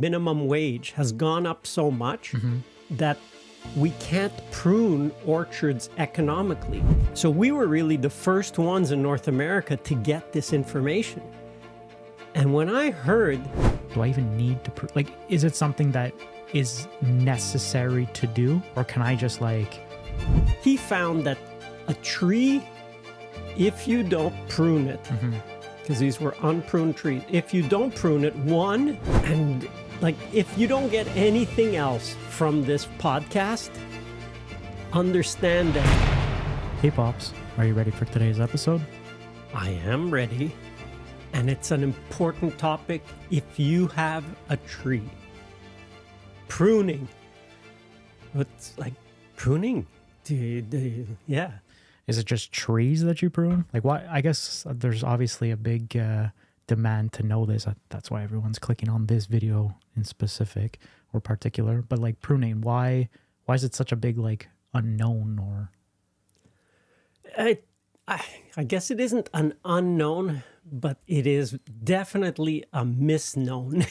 minimum wage has gone up so much that we can't prune orchards economically. So we were really the first ones in North America to get this information. And when I heard... Do I even need to prune? Like, is it something that is necessary to do? Or can I just like... He found that a tree, if you don't prune it, because these were unpruned trees, if you don't prune it, and like if you don't get anything else from this podcast, understand that... Hey Pops, are you ready for today's episode? I am ready. And it's an important topic if you have a tree. Pruning. It's like pruning. Yeah. Is it just trees that you prune? Like, why? I guess there's obviously a big demand to know this. That's why everyone's clicking on this video in specific or particular. But like pruning, why is it such a big like unknown? Or I guess it isn't an unknown, but it is definitely a misknown.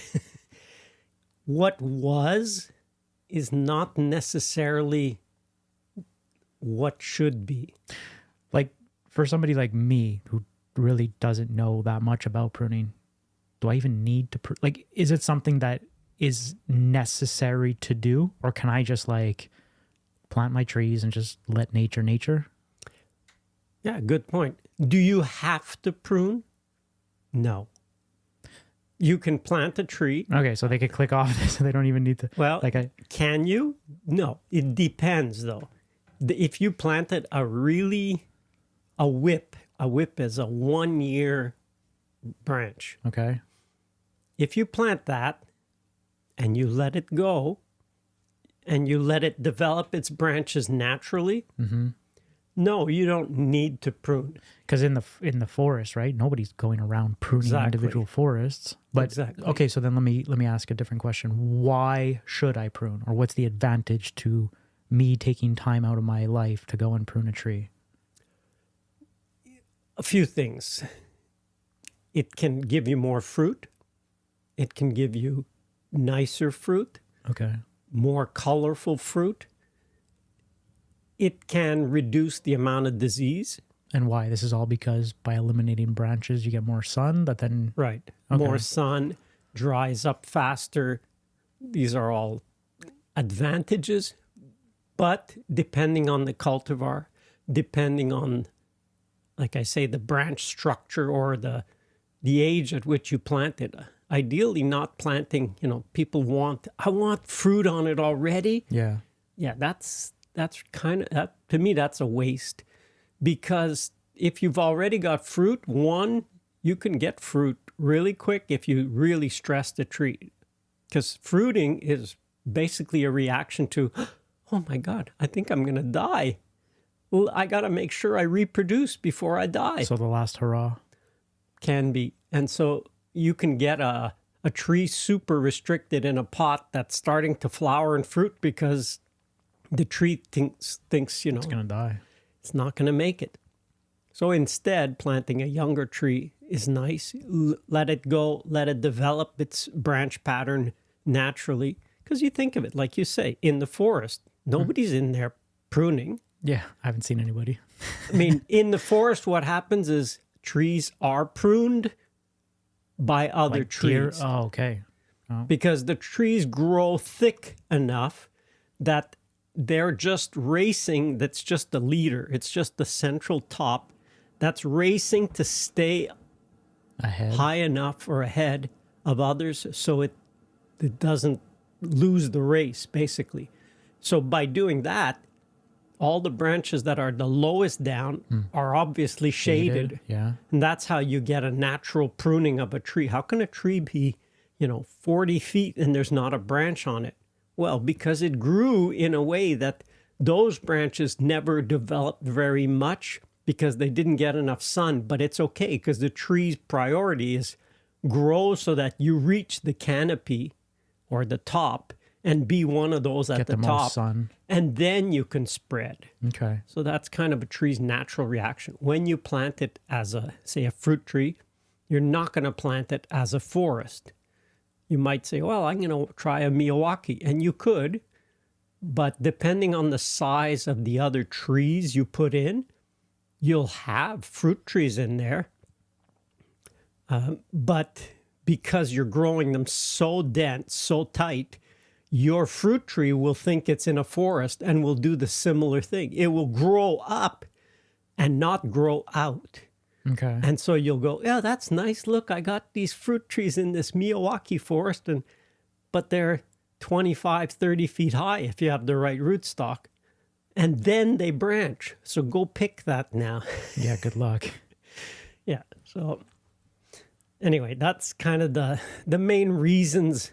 What was is not necessarily what should be. Like for somebody like me who really doesn't know that much about pruning, do I even need to prune? Like, is it something that is necessary to do, or can I just like plant my trees and just let nature? Yeah, good point. Do you have to prune? No. You can plant a tree. Okay, so they could click off this and they don't even need to. Well, can you? No, it depends though. If you planted a whip is a 1 year branch. Okay. If you plant that and you let it go and you let it develop its branches naturally, no, you don't need to prune. Because in the forest, right? Nobody's going around pruning individual forests. But okay, so then let me ask a different question. Why should I prune, or what's the advantage to me taking time out of my life to go and prune a tree? A few things. It can give you more fruit. It can give you nicer fruit. Okay. More colorful fruit. It can reduce the amount of disease. And why? This is all because by eliminating branches, you get more sun, but then... Right. Okay. More sun, dries up faster. These are all advantages. But depending on the cultivar, depending on, like I say, the branch structure or the age at which you plant it, ideally not planting, people I want fruit on it already. Yeah. Yeah, that's kind of, to me, that's a waste. Because if you've already got fruit, you can get fruit really quick if you really stress the tree. Because fruiting is basically a reaction to... Oh my God, I think I'm going to die. Well, I got to make sure I reproduce before I die. So the last hurrah. Can be. And so you can get a tree super restricted in a pot that's starting to flower and fruit because the tree thinks it's going to die. It's not going to make it. So instead, planting a younger tree is nice. Let it go, let it develop its branch pattern naturally. Because you think of it, like you say, in the forest, nobody's in there pruning. Yeah, I haven't seen anybody. I mean, in the forest, what happens is trees are pruned by other trees. Deer? Oh, okay. Oh. Because the trees grow thick enough that they're just racing. That's just the leader. It's just the central top that's racing to stay ahead, high enough or ahead of others so it doesn't lose the race, basically. So by doing that, all the branches that are the lowest down are obviously shaded. Yeah. And that's how you get a natural pruning of a tree. How can a tree be, 40 feet and there's not a branch on it? Well, because it grew in a way that those branches never developed very much because they didn't get enough sun. But it's okay because the tree's priority is grow so that you reach the canopy or the top and be one of those at the top. Most sun. And then you can spread. Okay. So that's kind of a tree's natural reaction. When you plant it as a fruit tree, you're not going to plant it as a forest. You might say, well, I'm going to try a Miyawaki, and you could, but depending on the size of the other trees you put in, you'll have fruit trees in there. But because you're growing them so dense, so tight, your fruit tree will think it's in a forest and will do the similar thing. It will grow up and not grow out. Okay. And so you'll go, yeah, that's nice. Look, I got these fruit trees in this Miyawaki forest, but they're 25, 30 feet high if you have the right rootstock. And then they branch. So go pick that now. Yeah, good luck. Yeah. So anyway, that's kind of the main reasons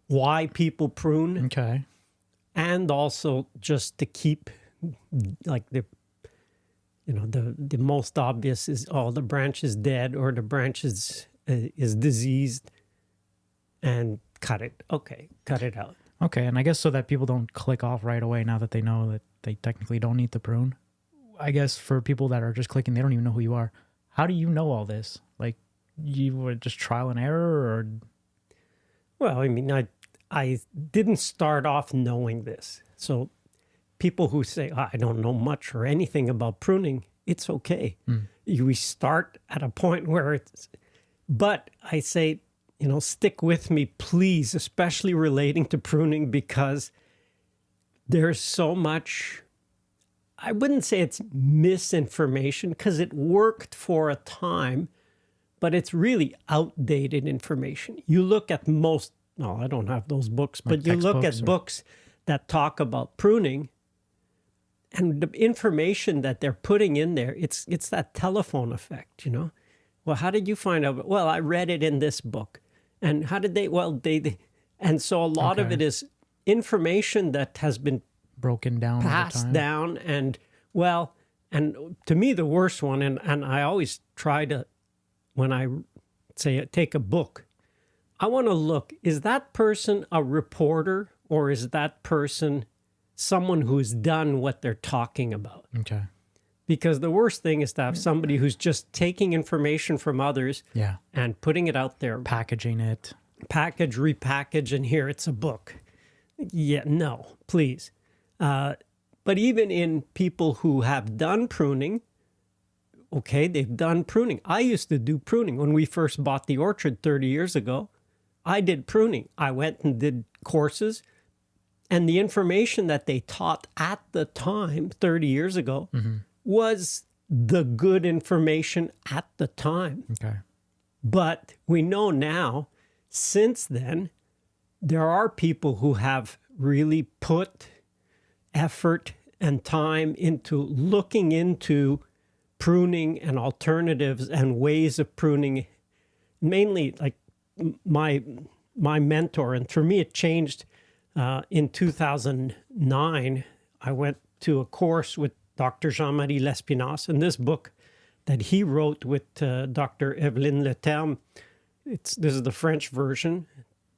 why people prune. Okay. And also just to keep, like, the most obvious is, the branch is dead or the branch is diseased, and cut it. Okay, cut it out. Okay, and I guess so that people don't click off right away now that they know that they technically don't need to prune. I guess for people that are just clicking, they don't even know who you are. How do you know all this? Like, you were just trial and error, or? Well, I mean, I didn't start off knowing this. So people who say, I don't know much or anything about pruning, it's okay. We start at a point where but I say, stick with me, please, especially relating to pruning, because there's so much, I wouldn't say it's misinformation, because it worked for a time, but it's really outdated information. You look at I don't have those books, but you look at books that talk about pruning, and the information that they're putting in there, it's that telephone effect, Well, how did you find out? Well, I read it in this book. And how did they? Well, and so a lot of it is information that has been broken down, passed down, and to me the worst one, and I always try to, when I say take a book, I want to look, is that person a reporter, or is that person someone who's done what they're talking about? Okay. Because the worst thing is to have somebody who's just taking information from others, and putting it out there. Packaging it. Package, repackage, and here it's a book. Yeah, no, please. But even in people who have done pruning, okay, they've done pruning. I used to do pruning. When we first bought the orchard 30 years ago, I did pruning. I went and did courses, and the information that they taught at the time, 30 years ago, was the good information at the time. Okay. But we know now, since then, there are people who have really put effort and time into looking into pruning and alternatives and ways of pruning. Mainly, like my mentor, and for me it changed in 2009. I went to a course with Dr. Jean-Marie Lespinasse, and this book that he wrote with Dr. Evelyne Leterme, this is the French version,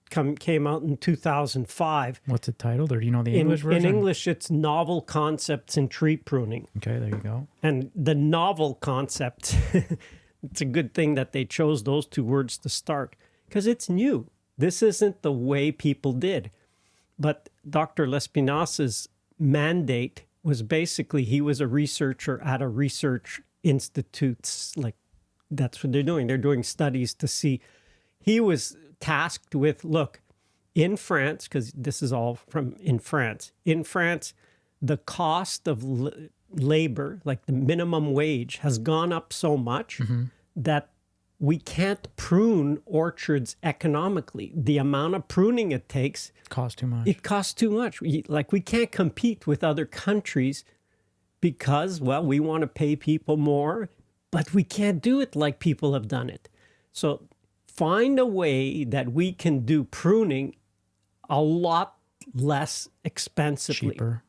came out in 2005. What's it titled, or do you know the English version? In English, it's Novel Concepts in Tree Pruning. Okay, there you go. And the novel concept, it's a good thing that they chose those two words to start, because it's new. This isn't the way people did. But Dr. Lespinasse's mandate was basically, he was a researcher at a research institute. Like, that's what they're doing. They're doing studies to see. He was tasked with, look, in France, because this is all from in France. In France, the cost of labor, like the minimum wage, has gone up so much that we can't prune orchards economically. The amount of pruning it takes costs too much. It costs too much. We can't compete with other countries because, well, we want to pay people more, but we can't do it like people have done it. So find a way that we can do pruning a lot less expensively. Cheaper.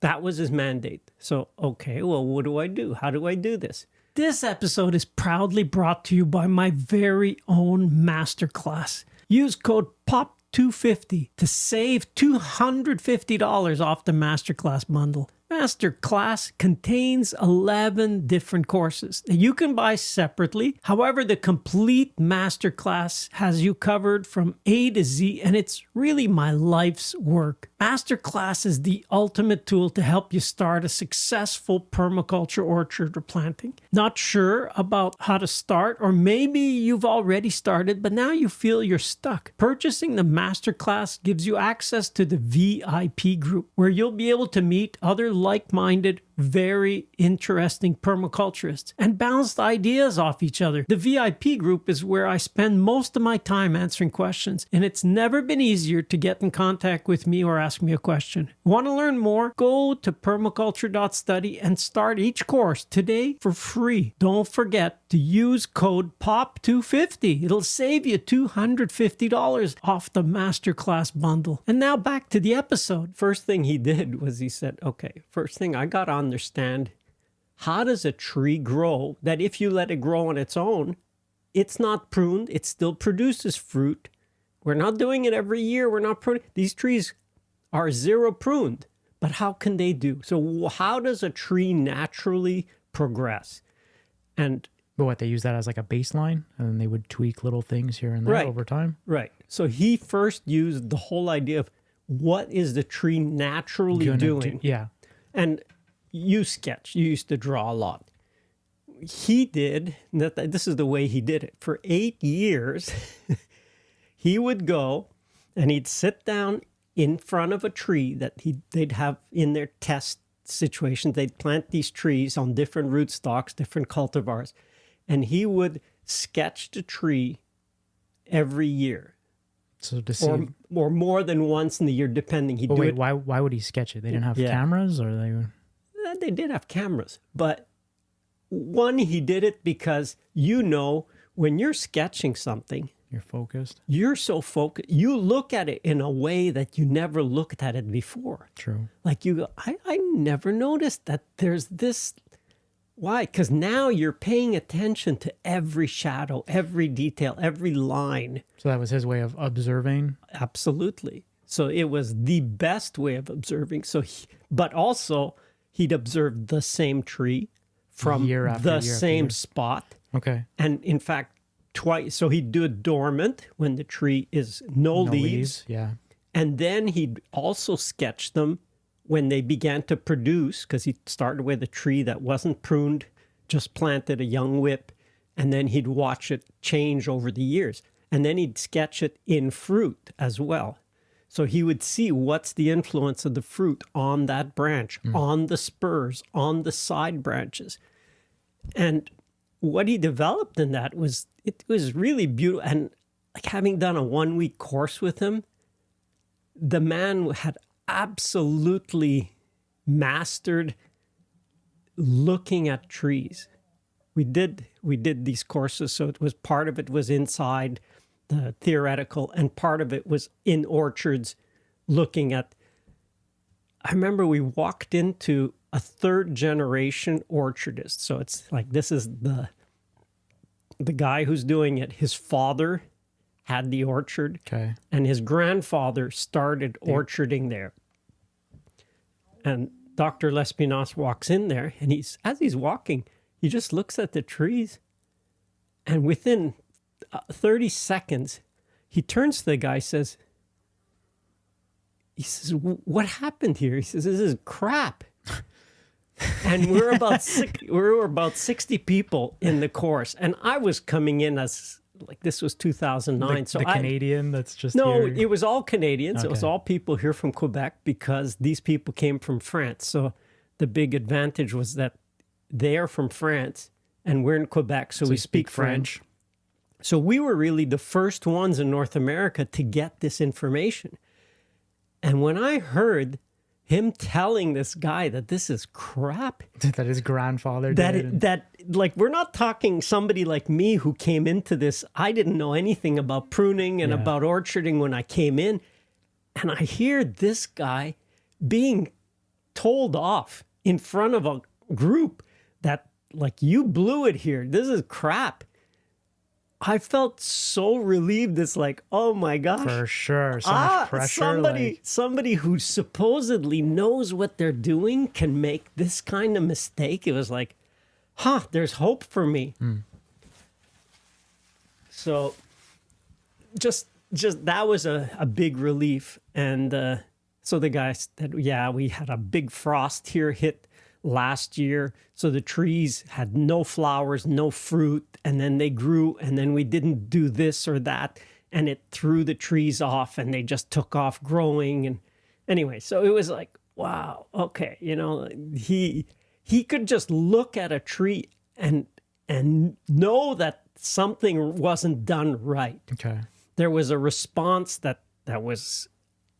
That was his mandate. So, okay, well, what do I do? How do I do this? This episode is proudly brought to you by my very own masterclass. Use code POP250 to save $250 off the masterclass bundle. Masterclass contains 11 different courses that you can buy separately. However, the complete Masterclass has you covered from A to Z, and it's really my life's work. Masterclass is the ultimate tool to help you start a successful permaculture orchard or planting. Not sure about how to start, or maybe you've already started, but now you feel you're stuck. Purchasing the Masterclass gives you access to the VIP group, where you'll be able to meet other like-minded, very interesting permaculturists and bounce ideas off each other. The VIP group is where I spend most of my time answering questions, and it's never been easier to get in contact with me or ask me a question. Want to learn more? Go to permaculture.study and start each course today for free. Don't forget to use code POP250. It'll save you $250 off the Masterclass bundle. And now back to the episode. First thing he did was he said, okay, first thing I got to understand, how does a tree grow that if you let it grow on its own, it's not pruned, it still produces fruit. We're not doing it every year. We're not pruning. These trees are zero pruned, but how can they do? So how does a tree naturally progress? And But what, they use that as like a baseline, and then they would tweak little things here and there over time? Right. So he first used the whole idea of what is the tree naturally doing? Yeah. And you sketch, you used to draw a lot. He did, this is the way he did it. For 8 years, he would go and he'd sit down in front of a tree that they'd have in their test situations. They'd plant these trees on different rootstocks, different cultivars, and he would sketch the tree every year. So to see, or more than once in the year, depending. He'd but do wait, it. why would he sketch it? They didn't have cameras, or They did have cameras, but one, he did it because, when you're sketching something, you're focused. You're so focused. You look at it in a way that you never looked at it before. True. Like you go, I never noticed that there's this. Why? Because now you're paying attention to every shadow, every detail, every line. So that was his way of observing? Absolutely. So it was the best way of observing. But also, he'd observe the same tree from the same spot. Okay. And in fact, twice. So he'd do it dormant when the tree is no leaves. Yeah. And then he'd also sketch them when they began to produce, because he started with a tree that wasn't pruned, just planted a young whip, and then he'd watch it change over the years. And then he'd sketch it in fruit as well. So he would see what's the influence of the fruit on that branch, on the spurs, on the side branches. And what he developed in that was, it was really beautiful. And like having done a 1-week course with him, the man had absolutely mastered looking at trees. We did these courses, so it was part of it was inside the theoretical, and part of it was in orchards looking at. I remember we walked into a 3rd generation orchardist. So it's like, this is the guy who's doing it. His father had the orchard, okay, and his grandfather started orcharding there. And Dr. Lespinasse walks in there, and as he's walking, he just looks at the trees, and within 30 seconds, he turns to the guy, he says, what happened here? He says, this is crap. And we're about 60 people in the course, and I was coming in as, like, this was 2009. The Canadian that's just no, here. it was all Canadians. Okay. It was all people here from Quebec, because these people came from France. So the big advantage was that they are from France and we're in Quebec, so we speak French. So we were really the first ones in North America to get this information. And when I heard him telling this guy that this is crap, that his grandfather did. Like, we're not talking somebody like me who came into this. I didn't know anything about pruning and about orcharding when I came in. And I hear this guy being told off in front of a group that, like, you blew it here. This is crap. I felt so relieved. It's like, oh my gosh. For sure. So much pressure. Somebody who supposedly knows what they're doing can make this kind of mistake. It was like, there's hope for me. So just that was a big relief. And so the guy said, yeah, we had a big frost here hit last year. So the trees had no flowers, no fruit, and then they grew, and then we didn't do this or that, and it threw the trees off, and they just took off growing. And anyway, so it was like, wow, okay, he could just look at a tree and know that something wasn't done right. Okay. There was a response that was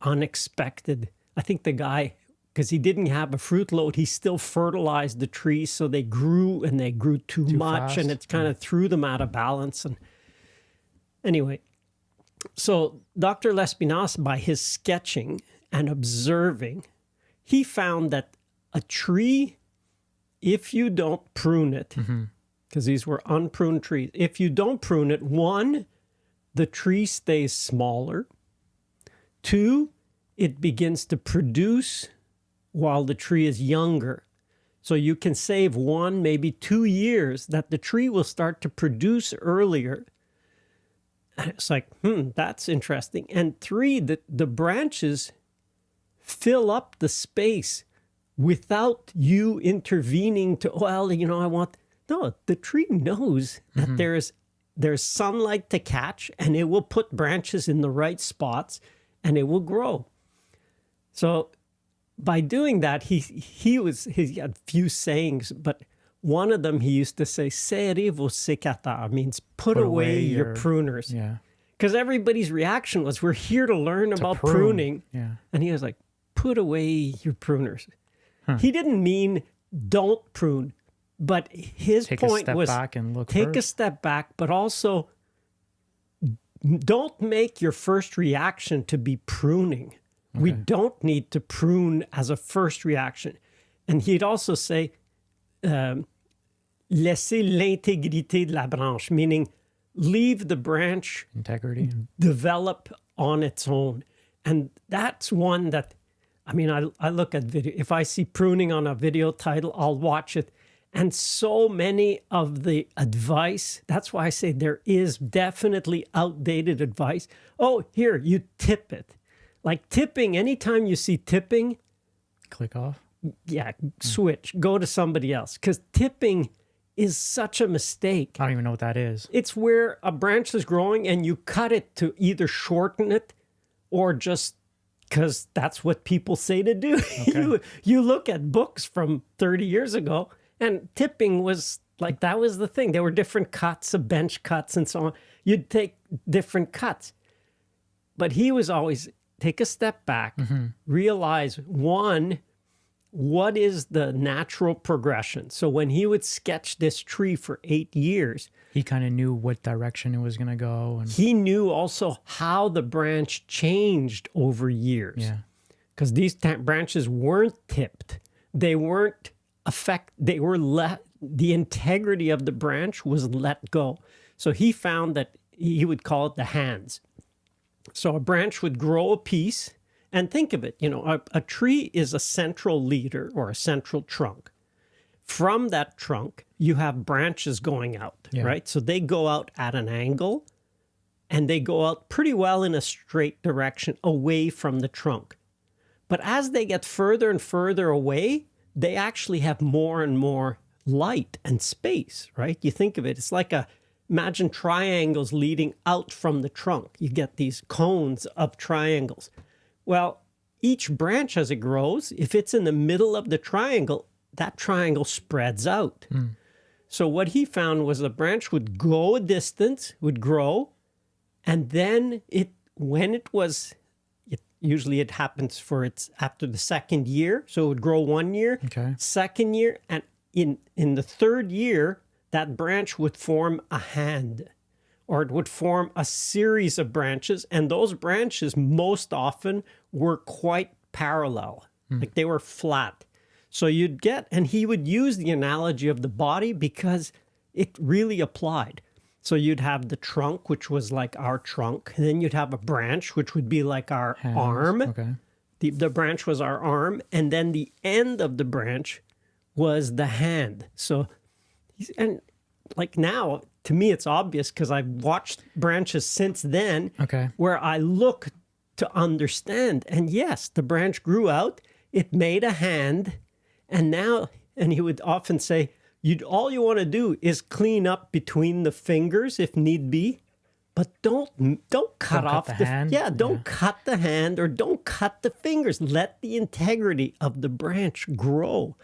unexpected. I think the guy, because he didn't have a fruit load, he still fertilized the trees, so they grew, and they grew too much, fast. And it kind of threw them out of balance. And anyway, so Dr. Lespinasse, by his sketching and observing, he found that a tree, if you don't prune it, because these were unpruned trees, if you don't prune it, one, the tree stays smaller. Two, it begins to produce while the tree is younger. So you can save 1, maybe 2 years that the tree will start to produce earlier. And it's like, that's interesting. And 3, the branches fill up the space without you intervening to, no, the tree knows that there's sunlight to catch, and it will put branches in the right spots, and it will grow. So by doing that, he had a few sayings, but one of them he used to say, "Serrez vos sécateurs," means put away your pruners. Yeah. Because everybody's reaction was, we're here to learn about pruning. Yeah. And he was like, put away your pruners. He didn't mean don't prune, but his point was take a step back, but also don't make your first reaction to be pruning. Okay. We don't need to prune as a first reaction. And he'd also say, laissez l'intégrité de la branche, meaning leave the branch integrity develop on its own. And that's one that, I look at video. If I see pruning on a video title, I'll watch it. And so many of the advice, that's why I say there is definitely outdated advice. Oh, here, you tip it. Like tipping, anytime you see tipping, click off. Yeah, switch, go to somebody else. Because tipping is such a mistake. I don't even know what that is. It's where a branch is growing and you cut it to either shorten it or just because that's what people say to do. Okay. You look at books from 30 years ago, and tipping was like, that was the thing. There were different cuts of bench cuts and so on. You'd take different cuts. But he was always take a step back, realize, one, what is the natural progression? So when he would sketch this tree for 8 years, he kind of knew what direction it was going to go. And he knew also how the branch changed over years. Yeah. Because these branches weren't tipped. They weren't the integrity of the branch was let go. So he found that he would call it the hands. So a branch would grow a piece, and think of it, a tree is a central leader or a central trunk. From that trunk, you have branches going out, right? So they go out at an angle, and they go out pretty well in a straight direction away from the trunk. But as they get further and further away, they actually have more and more light and space, right? You think of it, it's like imagine triangles leading out from the trunk. You get these cones of triangles. Well, each branch as it grows, if it's in the middle of the triangle, that triangle spreads out. So what he found was the branch would go a distance, would grow, and then usually it happens after the second year. So it would grow 1 year, second year, and in the third year, that branch would form a hand, or it would form a series of branches. And those branches most often were quite parallel, like they were flat. So you'd get, and he would use the analogy of the body because it really applied. So you'd have the trunk, which was like our trunk. And then you'd have a branch, which would be like our Hands. arm. Okay. The branch was our arm. And then the end of the branch was the hand. So, and like now, to me, it's obvious because I've watched branches since then Okay. where I look to understand. And yes, the branch grew out, it made a hand. And now, and he would often say, all you want to do is clean up between the fingers if need be, but don't cut off the hand. Yeah, don't cut the hand or don't cut the fingers. Let the integrity of the branch grow.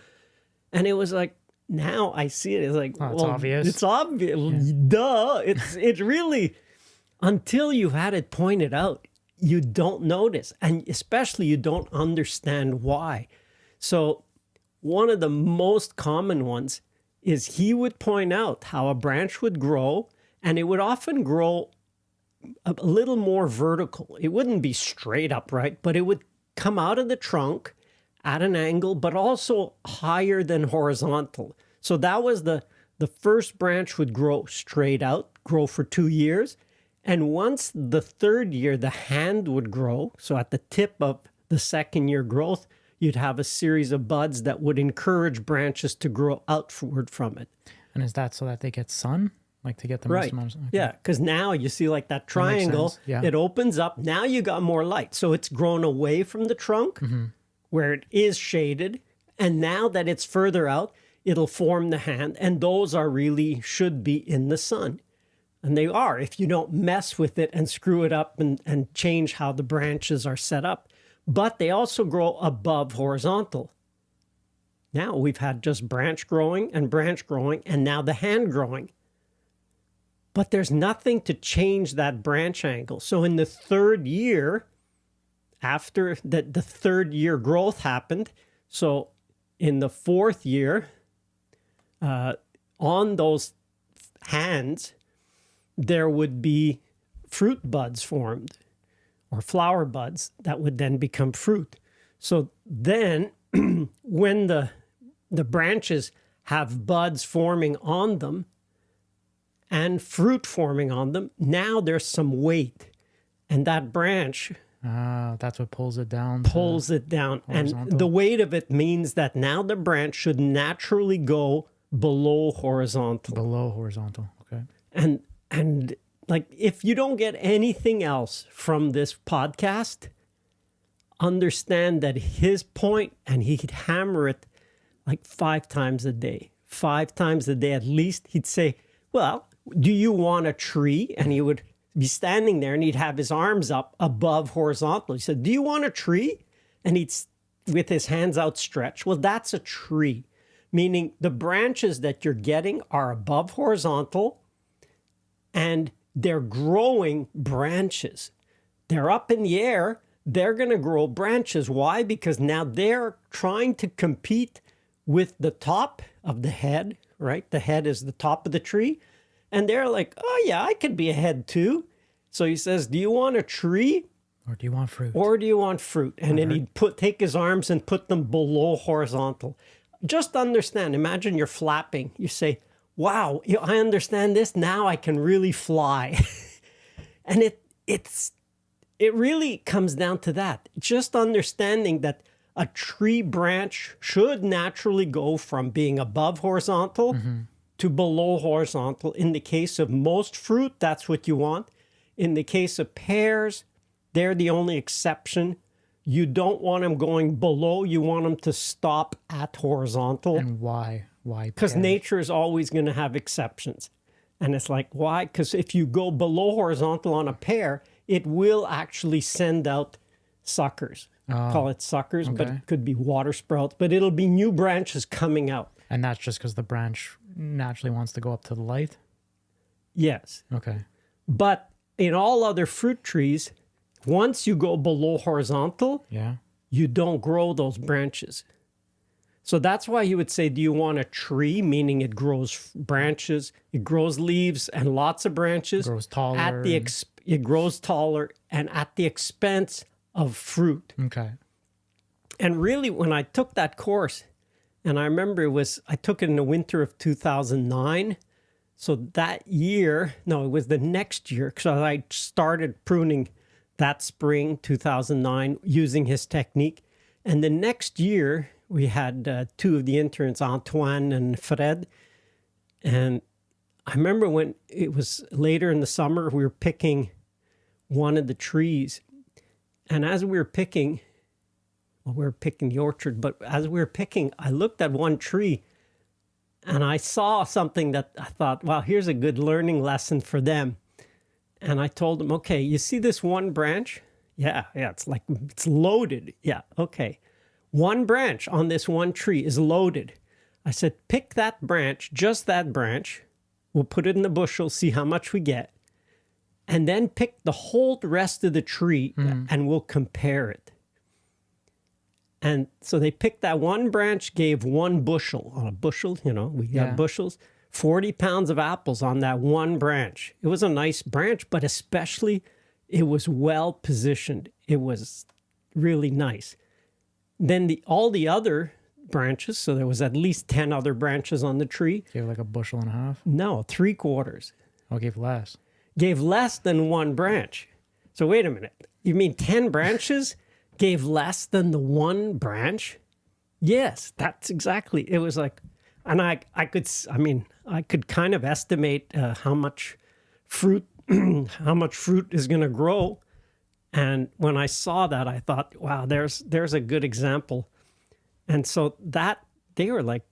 And it was like, now I see it. It's like, it's obvious. It's obvious. Duh. It's really, until you've had it pointed out, you don't notice. And especially you don't understand why. So one of the most common ones is he would point out how a branch would grow, and it would often grow a little more vertical. It wouldn't be straight up, right? But it would come out of the trunk at an angle, but also higher than horizontal. So that was the first branch would grow straight out, grow for 2 years. And once the third year, the hand would grow. So at the tip of the second year growth, you'd have a series of buds that would encourage branches to grow outward from it. And is that so that they get sun? Like to get the Right. most amount? Okay. Yeah, because now you see like that triangle, sense. Yeah. it opens up. Now you got more light. So it's grown away from the trunk where it is shaded. And now that it's further out, it'll form the hand. And those are really should be in the sun. And they are if you don't mess with it and screw it up and change how the branches are set up. But they also grow above horizontal. Now we've had just branch growing, and now the hand growing. But there's nothing to change that branch angle. So in the third year, after the third year growth happened, so in the fourth year, on those hands, there would be fruit buds formed, or flower buds that would then become fruit. So then when the branches have buds forming on them and fruit forming on them, now there's some weight. And that branch that's what pulls it down. pulls it down. And the weight of it means that now the branch should naturally go below horizontal. Below horizontal. Okay. And like, if you don't get anything else from this podcast, understand that his point, and he'd hammer it like 5 times a day. 5 times a day at least. He'd say, well, do you want a tree? And he would be standing there and he'd have his arms up above horizontal. He said, do you want a tree? And he'd, with his hands outstretched. Well, that's a tree. Meaning the branches that you're getting are above horizontal, and they're growing branches. They're up in the air. They're going to grow branches. Why? Because now they're trying to compete with the top of the head, right? The head is the top of the tree. And they're like, oh, yeah, I could be a head too. So he says, do you want a tree? Or do you want fruit? Or do you want fruit? And then he'd take his arms and put them below horizontal. Just understand. Imagine you're flapping. You say, wow, I understand this. Now I can really fly. And it really comes down to that. Just understanding that a tree branch should naturally go from being above horizontal to below horizontal. In the case of most fruit, that's what you want. In the case of pears, they're the only exception. You don't want them going below. You want them to stop at horizontal. And why? Why? Because nature is always going to have exceptions. And it's like, why? Because if you go below horizontal on a pear, it will actually send out suckers. Call it suckers, but it could be water sprouts. But it'll be new branches coming out. And that's just because the branch naturally wants to go up to the light? Yes. Okay. But in all other fruit trees, once you go below horizontal, you don't grow those branches. So that's why he would say, do you want a tree? Meaning it grows branches, it grows leaves and lots of branches. It grows taller. It grows taller and at the expense of fruit. Okay. And really, when I took that course, and I remember I took it in the winter of 2009. So that year, no, it was the next year, because I started pruning that spring, 2009, using his technique. And the next year, we had two of the interns, Antoine and Fred. And I remember when it was later in the summer, we were picking one of the trees. And as we were picking, well, we were picking the orchard, but as we were picking, I looked at one tree and I saw something that I thought, wow, here's a good learning lesson for them. And I told them, okay, you see this one branch? Yeah, it's like, it's loaded. Yeah, okay. One branch on this one tree is loaded. I said, pick that branch, just that branch. We'll put it in the bushel, see how much we get. And then pick the whole rest of the tree and we'll compare it. And so they picked that one branch, gave 1 bushel. On a bushel, we got bushels. 40 pounds of apples on that one branch. It was a nice branch, but especially it was well positioned. It was really nice. Then all the other branches, so there was at least 10 other branches on the tree. Gave like a bushel and a half? No, 3/4. Oh, gave less. Gave less than one branch. So wait a minute. You mean 10 branches gave less than the one branch? Yes, that's exactly. It was like, and I could kind of estimate how much fruit is going to grow. And when I saw that, I thought, wow, there's a good example. And so that they were like,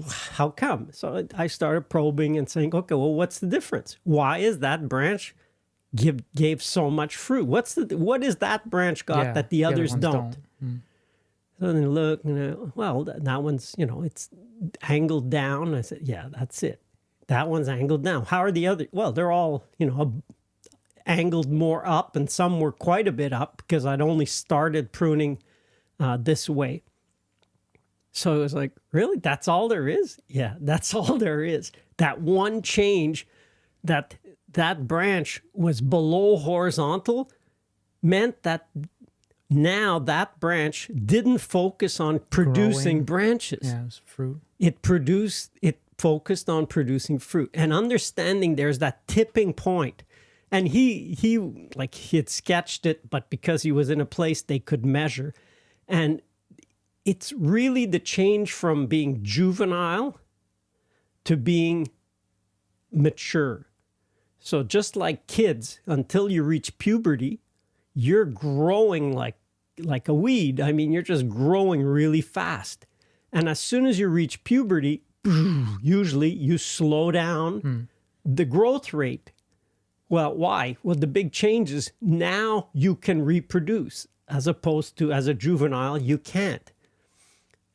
how come? So I started probing and saying, okay, well, what's the difference? Why is that branch gave so much fruit? What is that branch got that the others don't? So then look, well, that one's, it's angled down. I said, yeah, that's it. That one's angled down. How are the other? Well, they're all, angled more up, and some were quite a bit up because I'd only started pruning this way. So it was like, really? That's all there is? Yeah, that's all there is. That one change, that branch was below horizontal, meant that now that branch didn't focus on producing branches. Yeah, it was fruit. It focused on producing fruit and understanding there's that tipping point. And he had sketched it, but because he was in a place they could measure. And it's really the change from being juvenile to being mature. So just like kids, until you reach puberty, you're growing like a weed. I mean, you're just growing really fast. And as soon as you reach puberty, usually you slow down the growth rate. Well, why? Well, the big change is now you can reproduce, as opposed to as a juvenile, you can't.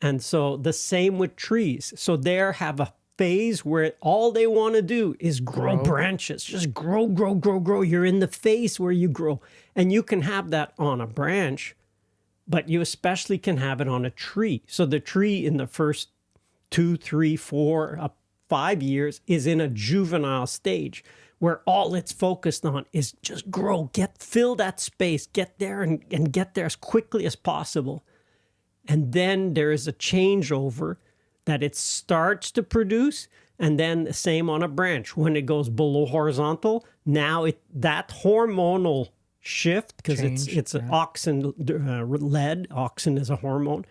And so the same with trees. So they have a phase where all they want to do is grow branches. Just grow. You're in the phase where you grow. And you can have that on a branch, but you especially can have it on a tree. So the tree in the first 2, 3, 4, 5 years is in a juvenile stage where all it's focused on is just grow, fill that space, get there and get there as quickly as possible. And then there is a changeover that it starts to produce, and then the same on a branch. When it goes below horizontal, now that hormonal shift, because it's an auxin lead, auxin is a hormone,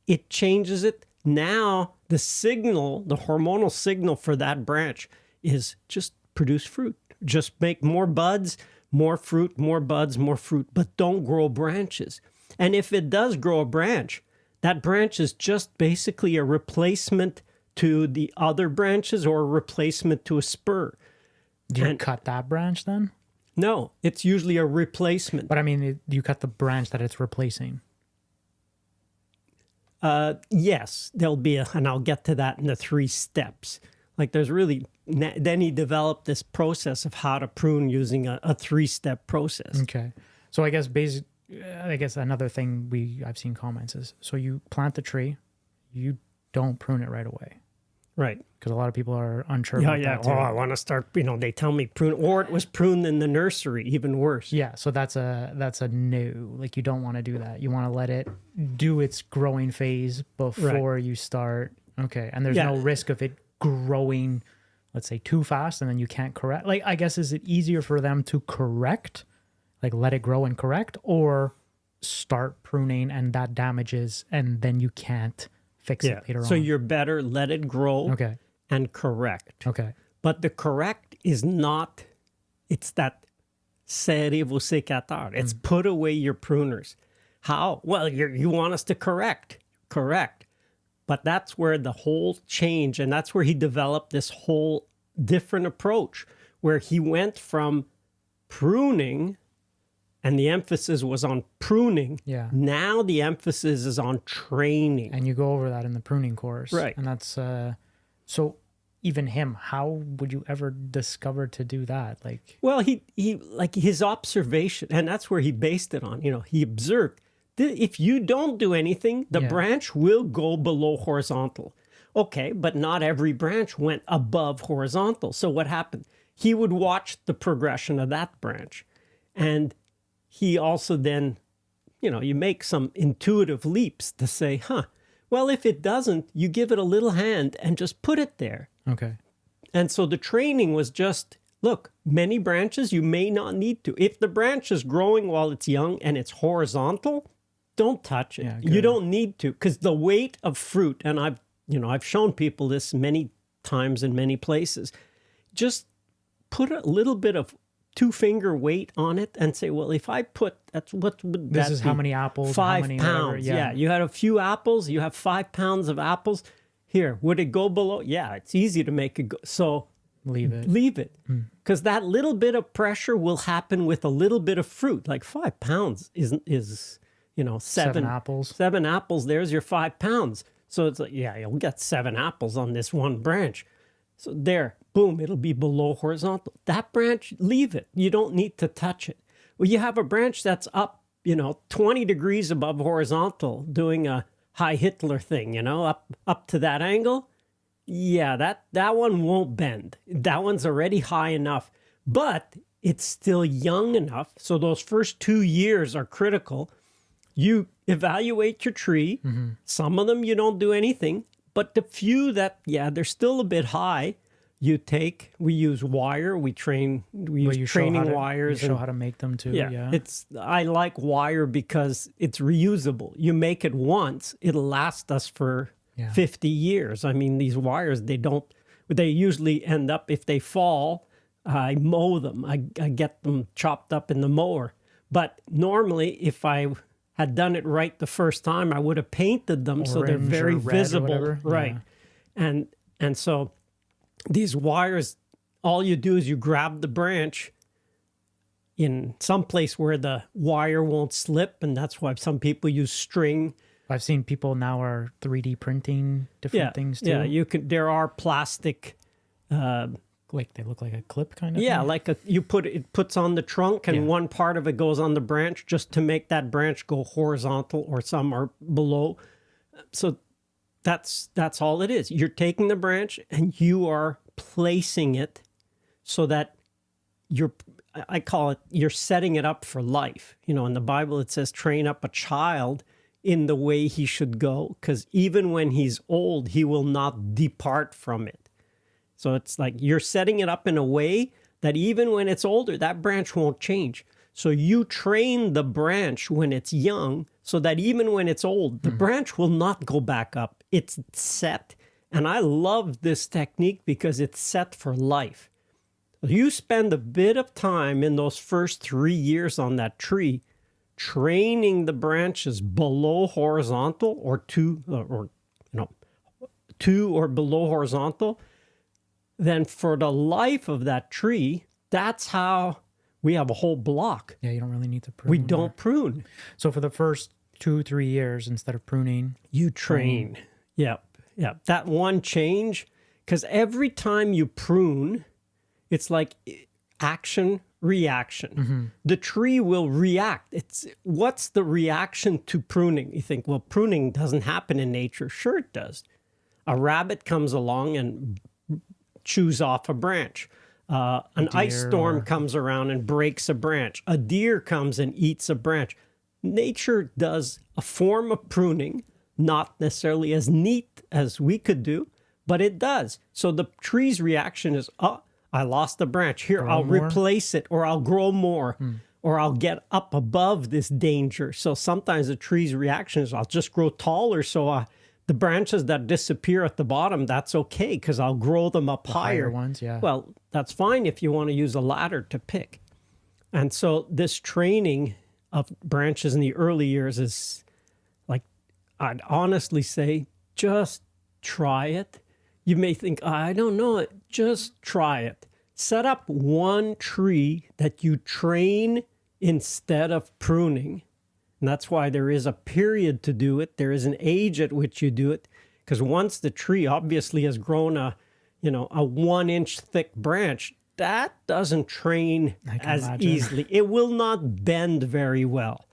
it changes it. Now the hormonal signal for that branch is just produce fruit. Just make more buds, more fruit, more buds, more fruit, but don't grow branches. And if it does grow a branch, that branch is just basically a replacement to the other branches or a replacement to a spur. Do you cut that branch then? No, it's usually a replacement. But I mean, you cut the branch that it's replacing. Yes, there'll be and I'll get to that in the 3 steps. Like there's really, then he developed this process of how to prune using a 3-step process. Okay. So I guess another thing I've seen comments is, so you plant the tree, you don't prune it right away. Right. Because a lot of people are unsure about that too. Oh, I want to start, they tell me prune, or it was pruned in the nursery, even worse. Yeah, so that's a no. Like, you don't want to do that. You want to let it do its growing phase before you start. Okay, and there's no risk of it growing let's say too fast and then you can't correct? Like, I guess, is it easier for them to correct, like let it grow and correct, or start pruning and that damages and then you can't fix it later on? So you're better let it grow and correct. Okay. But the correct is not, it's that serrez vos sécateurs. It's put away your pruners. How? Well, you want us to correct. Correct. But that's where the whole change, and that's where he developed this whole different approach, where he went from pruning, and the emphasis was on pruning. Yeah. Now the emphasis is on training. And you go over that in the pruning course. Right. And that's, so even him, how would you ever discover to do that? Like, well, he like his observation, and that's where he based it on. You know, he observed, if you don't do anything, the branch will go below horizontal. Okay, but not every branch went above horizontal. So what happened? He would watch the progression of that branch. And he also then, you know, you make some intuitive leaps to say, well, if it doesn't, you give it a little hand and just put it there. okay. And so the training was just, look, many branches you may not need to. If the branch is growing while it's young and it's horizontal, don't touch it. Yeah, you don't need to, because the weight of fruit, and I've shown people this many times in many places, just put a little bit of 2-finger weight on it and say, well, if I put, that's what would This that is be? how many apples? 5 how many pounds. whatever, Yeah, you had a few apples. You have 5 pounds of apples. Here, would it go below? Yeah, it's easy to make it go. So Leave it. leave it, because that little bit of pressure will happen with a little bit of fruit. Like 5 pounds is you know, 7 apples. 7 apples. There's your 5 pounds. So it's like, yeah, you'll get 7 apples on this one branch. So there, boom, it'll be below horizontal. That branch, leave it. You don't need to touch it. Well, you have a branch that's up, you know, 20 degrees above horizontal, doing a high Hitler thing, you know, up to that angle. Yeah, that one won't bend. That one's already high enough, but it's still young enough. So those first 2 years are critical. You evaluate your tree. Some of them you don't do anything, but the few that, they're still a bit high, we use wire, we use training wires. You show how to make them too. Yeah. I like wire because it's reusable. You make it once, it'll last us for 50 years. I mean, these wires, they usually end up, if they fall, I mow them. I get them chopped up in the mower. But normally, if I had done it right the first time, I would have painted them so they're very visible. Right. Yeah. And so these wires, all you do is you grab the branch in some place where the wire won't slip, and that's why some people use string. I've seen people now are 3D printing different things too. Yeah, you could. There are plastic. Like they look like a clip kind of. Yeah, thing? like it puts on the trunk, and one part of it goes on the branch just to make that branch go horizontal, or some are below. So that's all it is. You're taking the branch and you are placing it so that I call it, you're setting it up for life. You know, in the Bible it says, train up a child in the way he should go, because even when he's old, he will not depart from it. So it's like you're setting it up in a way that even when it's older, that branch won't change. So you train the branch when it's young so that even when it's old, the branch will not go back up. It's set. And I love this technique because it's set for life. You spend a bit of time in those first 3 years on that tree training the branches below horizontal or two or below horizontal. Then for the life of that tree, that's how we have a whole block. Yeah, you don't really need to prune. We don't prune. So for the first 2-3 years, instead of pruning, you train. Yep. That one change, because every time you prune, it's like action, reaction. The tree will react. What's the reaction to pruning? You think, well, pruning doesn't happen in nature. Sure it does. A rabbit comes along and chews off a branch. An ice storm comes around and breaks a branch. A deer comes and eats a branch. Nature does a form of pruning, not necessarily as neat as we could do, but it does. So the tree's reaction is, oh, I lost a branch. Here, I'll replace it, or I'll grow more, or I'll get up above this danger. So sometimes the tree's reaction is, I'll just grow taller. So the branches that disappear at the bottom, that's okay, because I'll grow them up higher. Ones, yeah. Well, that's fine if you want to use a ladder to pick. And so this training of branches in the early years is like, I'd honestly say, just try it. You may think, I don't know it. Just try it. Set up one tree that you train instead of pruning. And that's why there is a period to do it. There is an age at which you do it. Because once the tree obviously has grown a 1-inch thick branch, that doesn't train as easily. It will not bend very well.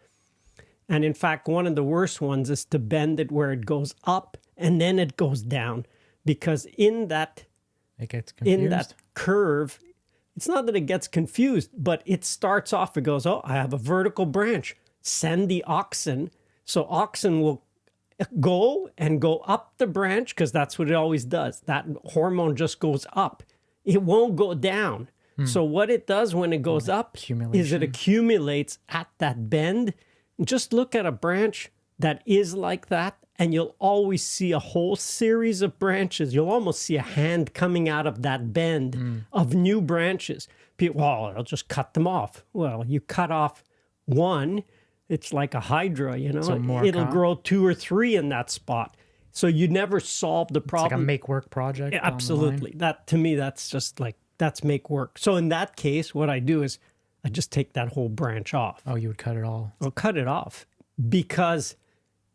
And in fact, one of the worst ones is to bend it where it goes up and then it goes down. Because in that curve, it's not that it gets confused, but it starts off, it goes, oh, I have a vertical branch. Send the oxen. So oxen will go up the branch, because that's what it always does. That hormone just goes up. It won't go down. So what it does when it goes up is it accumulates at that bend. Just look at a branch that is like that, and you'll always see a whole series of branches. You'll almost see a hand coming out of that bend of new branches. People, well, I'll just cut them off. Well, you cut off one, it's like a hydra, So it'll grow 2 or 3 in that spot. So you never solve the problem. It's like a make-work project. Yeah, absolutely. That, to me, that's just like, that's make work. So in that case, what I do is I just take that whole branch off. Oh, you would cut it all? I'll cut it off, because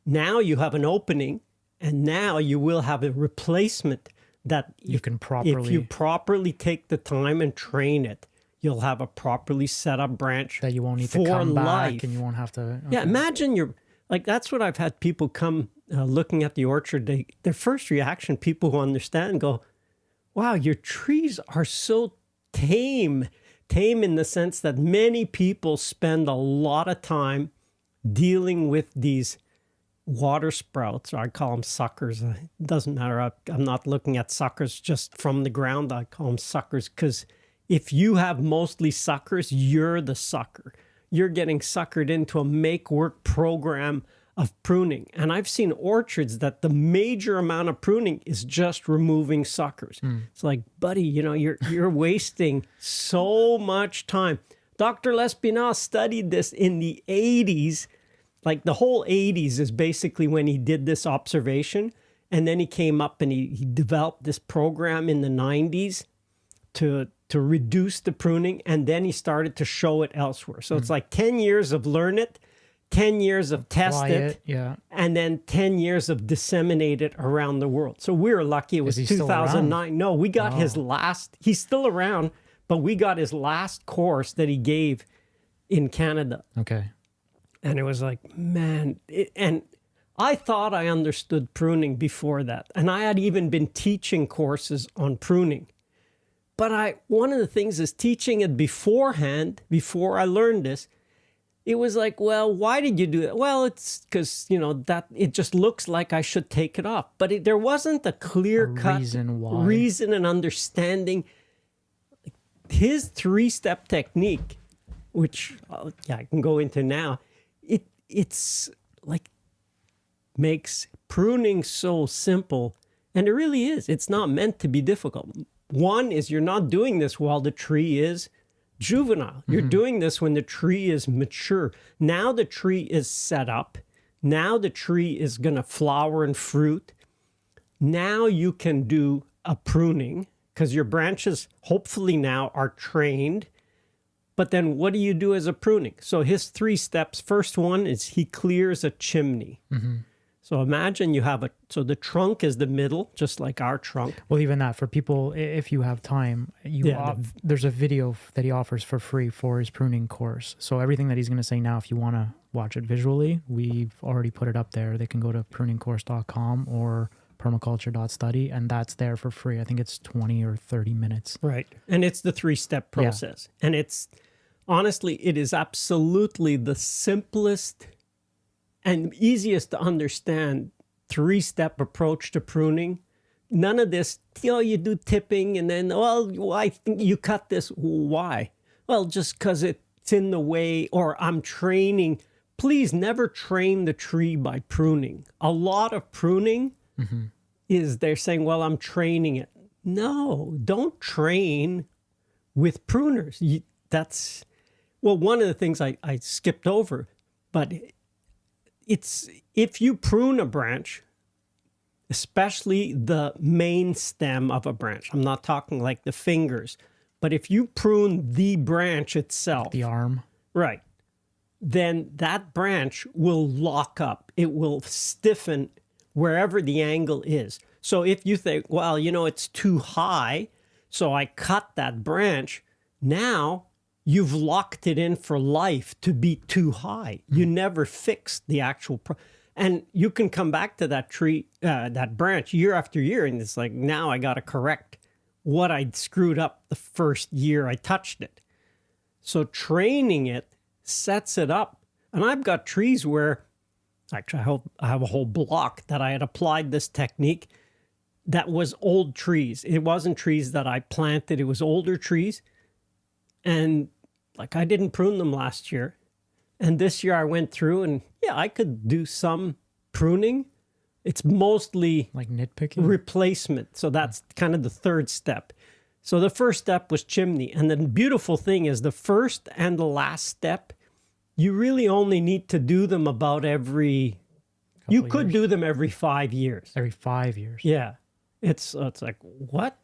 now you have an opening, and now you will have a replacement that you can properly... If you properly take the time and train it, you'll have a properly set up branch that you won't need to come back, and you won't have to... Okay. Yeah, imagine that's what I've had people come looking at the orchard. Their first reaction, people who understand, go, wow, your trees are so tame. Tame in the sense that many people spend a lot of time dealing with these water sprouts, or I call them suckers. It doesn't matter. I'm not looking at suckers just from the ground. I call them suckers because if you have mostly suckers, you're the sucker. You're getting suckered into a make-work program of pruning. And I've seen orchards that the major amount of pruning is just removing suckers. It's like, buddy, you're wasting so much time. Dr. Lespinasse studied this in the 80s. Like the whole 80s is basically when he did this observation. And then he came up and he developed this program in the 90s to reduce the pruning. And then he started to show it elsewhere. So it's like 10 years of learn it, 10 years of test it, and then 10 years of disseminate it around the world. So we were lucky. It was 2009. No, we got his last, he's still around, but we got his last course that he gave in Canada. Okay. And it was like, man, and I thought I understood pruning before that. And I had even been teaching courses on pruning. But one of the things is teaching it beforehand, before I learned this, it was like, well, why did you do that? Well, it's because, that it just looks like I should take it off. But there wasn't a clear-cut reason and understanding. His 3-step technique, which I can go into now, it's like makes pruning so simple. And it really is. It's not meant to be difficult. One is you're not doing this while the tree is juvenile. You're doing this when the tree is mature. Now the tree is set up. Now the tree is going to flower and fruit. Now you can do a pruning because your branches hopefully now are trained. But then what do you do as a pruning? So his 3 steps, first one is he clears a chimney. So imagine you have so the trunk is the middle, just like our trunk. Well, even that, for people, if you have time, there's a video that he offers for free for his pruning course. So everything that he's going to say now, if you want to watch it visually, we've already put it up there. They can go to pruningcourse.com or permaculture.study, and that's there for free. I think it's 20 or 30 minutes. Right. And it's the 3-step process. Yeah. And honestly, it is absolutely the simplest and easiest to understand 3-step approach to pruning. none of this, you do tipping and then, well, I think you cut this. Why? Well, just because it's in the way, or I'm training. Please never train the tree by pruning. A lot of pruning is they're saying, well, I'm training it. No, don't train with pruners. That's, well, one of the things I skipped over, but it's, if you prune a branch, especially the main stem of a branch, I'm not talking like the fingers, but if you prune the branch itself, The arm. right, then that branch will lock up. It will stiffen wherever the angle is. So if you think, well, it's too high, so I cut that branch, now you've locked it in for life to be too high. You never fixed the actual and you can come back to that tree, that branch year after year, and it's like, now I got to correct what I'd screwed up the first year I touched it. So training it sets it up. And I've got trees where, actually I have a whole block that I had applied this technique that was old trees. It wasn't trees that I planted. It was older trees. And like, I didn't prune them last year. And this year I went through and I could do some pruning. It's mostly like nitpicking, replacement. So that's kind of the third step. So the first step was chimney. And the beautiful thing is the first and the last step, you really only need to do them about every, you could do them every 5 years. Every 5 years. Yeah. It's like, what?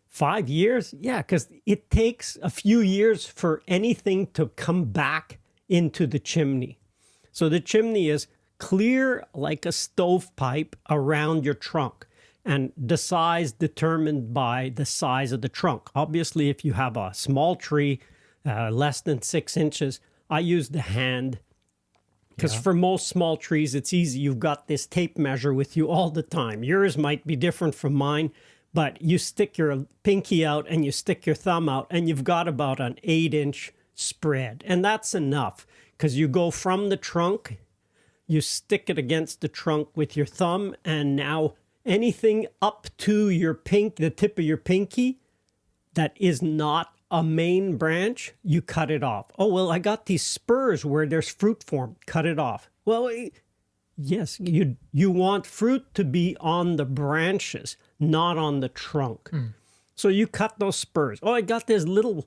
5 years? Yeah, because it takes a few years for anything to come back into the chimney. So the chimney is clear like a stovepipe around your trunk, and the size determined by the size of the trunk. Obviously, if you have a small tree, less than 6 inches, I use the hand, because for most small trees, it's easy. You've got this tape measure with you all the time. Yours might be different from mine, but you stick your pinky out and you stick your thumb out, and you've got about an 8-inch spread. And that's enough, because you go from the trunk, you stick it against the trunk with your thumb, and now anything up to your the tip of your pinky that is not a main branch, you cut it off. Oh, well, I got these spurs where there's fruit form. Cut it off. Well, yes, you want fruit to be on the branches, not on the trunk. So you cut those spurs. Oh, I got these little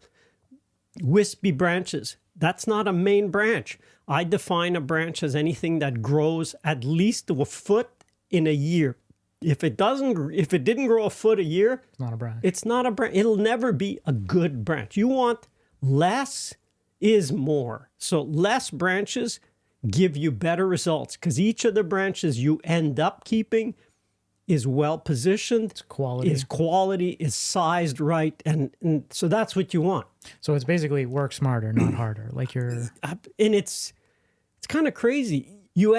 wispy branches. That's not a main branch. I define a branch as anything that grows at least a foot in a year. If it didn't grow a foot a year, It's not a branch. It's not a branch. It'll never be a good branch. You want less is more. So less branches give you better results, because each of the branches you end up keeping is well positioned. It's quality. Is sized right. And so that's what you want. So it's basically work smarter, not harder. Like you're... And it's kind of crazy. You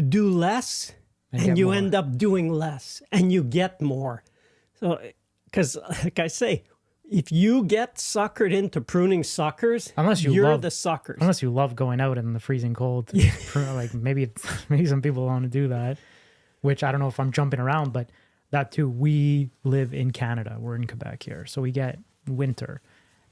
do less, and you end up doing less, and you get more. So, because like I say, if you get suckered into pruning suckers, you're the suckers. Unless you love going out in the freezing cold. To prune, like maybe some people want to do that, which I don't know if I'm jumping around, but that too, we live in Canada. We're in Quebec here. So we get winter.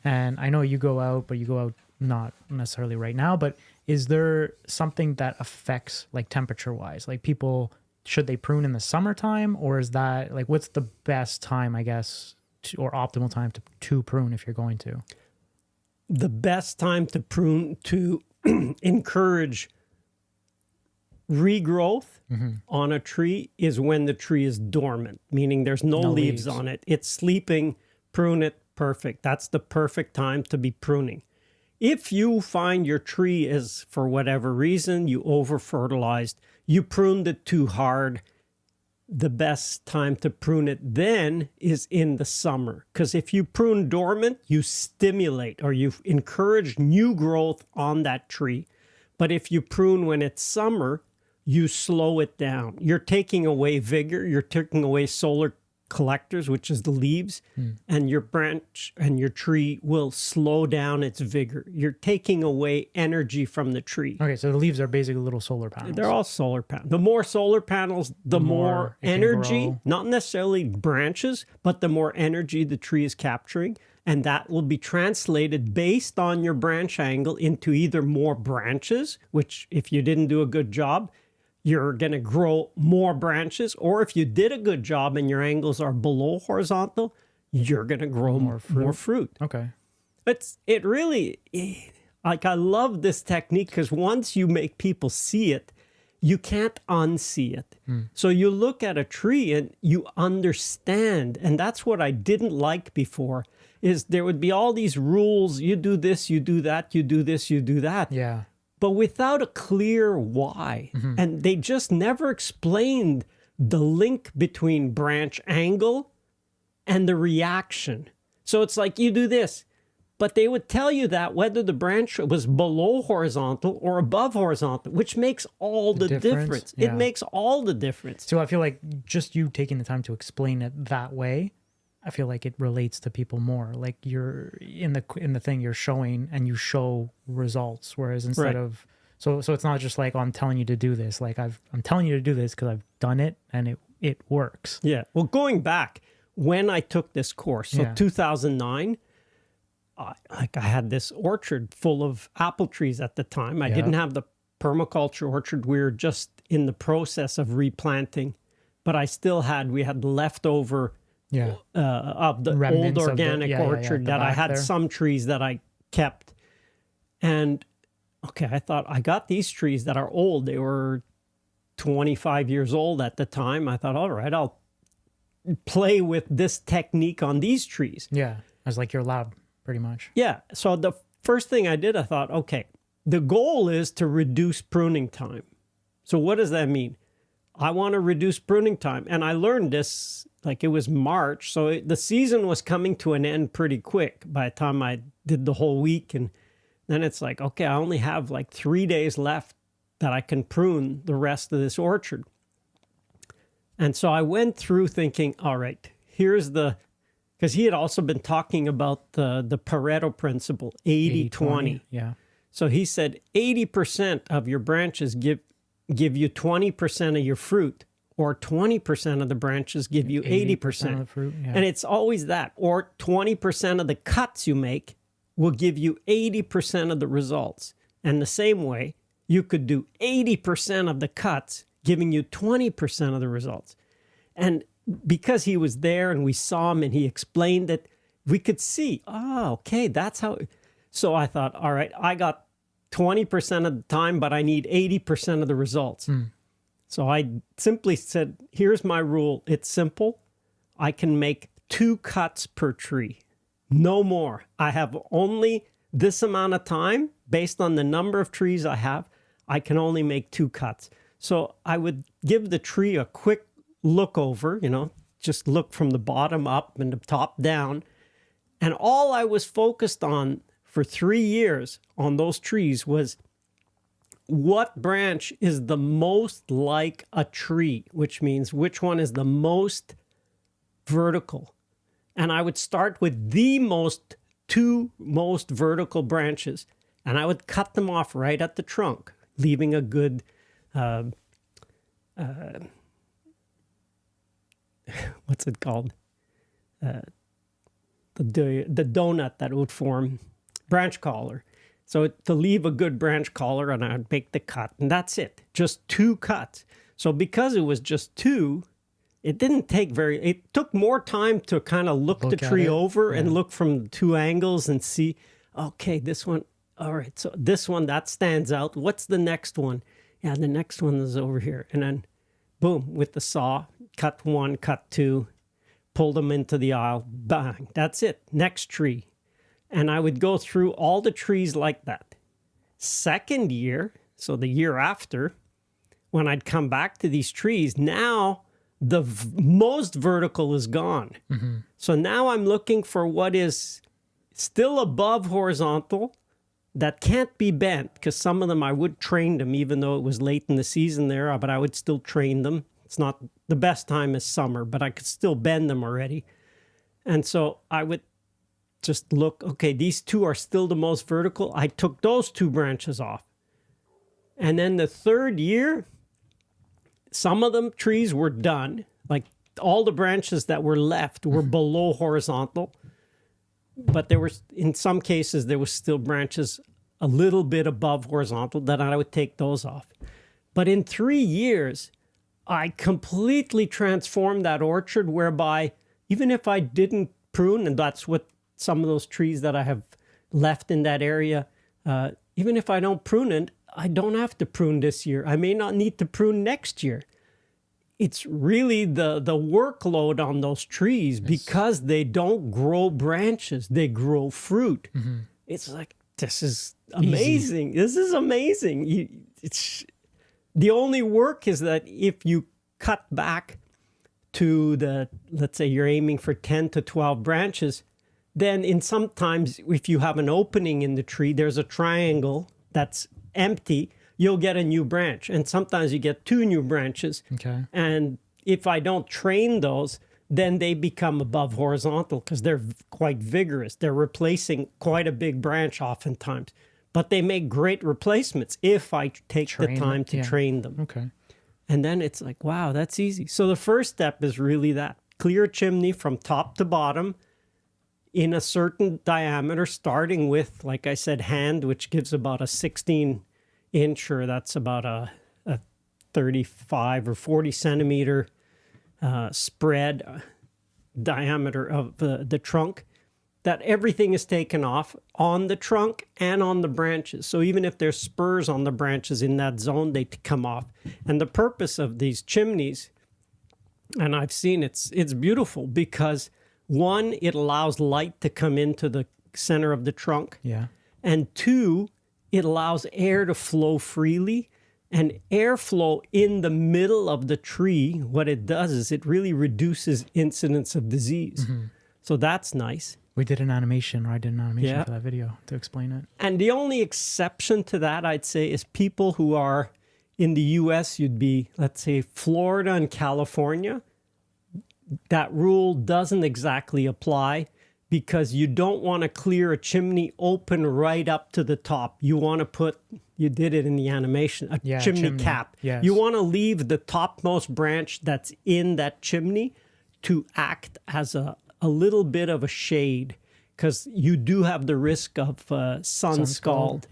And I know you go out, but you go out not necessarily right now, but is there something that affects like temperature wise? Like people, should they prune in the summertime, or is that like, what's the best time, I guess, or optimal time to prune if you're going to? The best time to prune to encourage regrowth on a tree is when the tree is dormant, meaning there's no leaves on it. It's sleeping. Prune it. Perfect. That's the perfect time to be pruning. If you find your tree is, for whatever reason, you over-fertilized, you pruned it too hard, the best time to prune it then is in the summer. Because if you prune dormant, you stimulate or you encourage new growth on that tree. But if you prune when it's summer, you slow it down. You're taking away vigor. You're taking away solar collectors, which is the leaves, and your branch and your tree will slow down its vigor. You're taking away energy from the tree. Okay, so the leaves are basically little solar panels. They're all solar panels. The more solar panels, the more it can energy, grow. not necessarily branches, but the more energy the tree is capturing. And that will be translated based on your branch angle into either more branches, which if you didn't do a good job, you're going to grow more branches. Or if you did a good job and your angles are below horizontal, you're going to grow more fruit. Okay. It really, like, I love this technique because once you make people see it, you can't unsee it. So you look at a tree and you understand. And that's what I didn't like before, is there would be all these rules. You do this, you do that, you do this, you do that. Yeah. But without a clear why. And they just never explained the link between branch angle and the reaction. So it's like you do this, but they would tell you that whether the branch was below horizontal or above horizontal, which makes all the difference. Yeah. It makes all the difference. So I feel like just you taking the time to explain it that way, I feel like it relates to people more. Like you're in the thing you're showing and you show results, whereas instead of so it's not just like, oh, I'm telling you to do this. Like I'm telling you to do this because I've done it and it works. Yeah. Well, going back when I took this course, so 2009, I had this orchard full of apple trees at the time. I didn't have the permaculture orchard. We were just in the process of replanting, but we had leftover of the Remnants old organic of the orchard that I had there. some trees that I kept. And okay, I thought, I got these trees that are old. They were 25 years old at the time. I thought, all right, I'll play with this technique on these trees. Yeah. As like your lab, pretty much. Yeah. So the first thing I did, I thought, okay, the goal is to reduce pruning time. So what does that mean? I want to reduce pruning time. And I learned this, like it was March. So the season was coming to an end pretty quick by the time I did the whole week. And then it's like, okay, I only have like 3 days left that I can prune the rest of this orchard. And so I went through thinking, all right, here's because he had also been talking about the Pareto principle, 80-20. Yeah. So he said 80% of your branches give you 20% of your fruit, or 20% of the branches give you 80%. Of the fruit. Yeah. And it's always that. Or 20% of the cuts you make will give you 80% of the results. And the same way, you could do 80% of the cuts, giving you 20% of the results. And because he was there and we saw him and he explained it, we could see, oh, okay, that's how. So I thought, all right, I got 20% of the time, but I need 80% of the results. So I simply said, here's my rule. It's simple. I can make 2 cuts per tree, no more. I have only this amount of time based on the number of trees I have. I can only make 2 cuts. So I would give the tree a quick look over, just look from the bottom up and the top down. And all I was focused on for 3 years on those trees was what branch is the most like a tree, which means which one is the most vertical. And I would start with the 2 most vertical branches, and I would cut them off right at the trunk, leaving a good, what's it called? The donut that would form branch collar. So to leave a good branch collar, and I'd make the cut, and that's it. Just 2 cuts. So because it was just 2, it took more time to kind of look the tree over and look from 2 angles and see, okay, this one, all right, so this one, that stands out. What's the next one? Yeah, the next one is over here. And then boom, with the saw, cut 1, cut 2, pull them into the aisle, bang, that's it. Next tree. And I would go through all the trees like that. Second year, so the year after, when I'd come back to these trees, now the most vertical is gone. So now I'm looking for what is still above horizontal that can't be bent, because some of them I would train them, even though it was late in the season there, but I would still train them It's not the best time is summer, but I could still bend them already. And so I would just look, okay, these two are still the most vertical. I took those 2 branches off. And then the 3rd year, some of them trees were done. Like all the branches that were left were below horizontal. But there was, in some cases, there was still branches a little bit above horizontal, then I would take those off. But in 3 years, I completely transformed that orchard whereby even if I didn't prune, and that's what some of those trees that I have left in that area, even if I don't prune it, I don't have to prune this year. I may not need to prune next year. It's really the workload on those trees because they don't grow branches, they grow fruit. It's like, this is amazing. Easy. This is amazing. It's the only work is that if you cut back to the, let's say you're aiming for 10 to 12 branches, then in sometimes if you have an opening in the tree, there's a triangle that's empty, you'll get a new branch. And sometimes you get 2 new branches. Okay. And if I don't train those, then they become above horizontal because they're quite vigorous. They're replacing quite a big branch oftentimes. But they make great replacements if I take the time to train them. Okay. And then it's like, wow, that's easy. So the first step is really that. Clear a chimney from top to bottom in a certain diameter, starting with, like I said, hand, which gives about a 16-inch, or that's about a 35 or 40 centimeter spread diameter of the trunk, that everything is taken off on the trunk and on the branches. So even if there's spurs on the branches in that zone, they come off. And the purpose of these chimneys, and I've seen it's beautiful because one, it allows light to come into the center of the trunk. Yeah. And 2, it allows air to flow freely. And airflow in the middle of the tree, what it does is it really reduces incidence of disease. So that's nice. We did an animation, or I did an animation for that video to explain it. And the only exception to that, I'd say, is people who are in the U.S., you'd be, let's say, Florida and California. That rule doesn't exactly apply because you don't want to clear a chimney open right up to the top. You want to put, you did it in the animation, a chimney cap. Yes. You want to leave the topmost branch that's in that chimney to act as a little bit of a shade, because you do have the risk of sun scald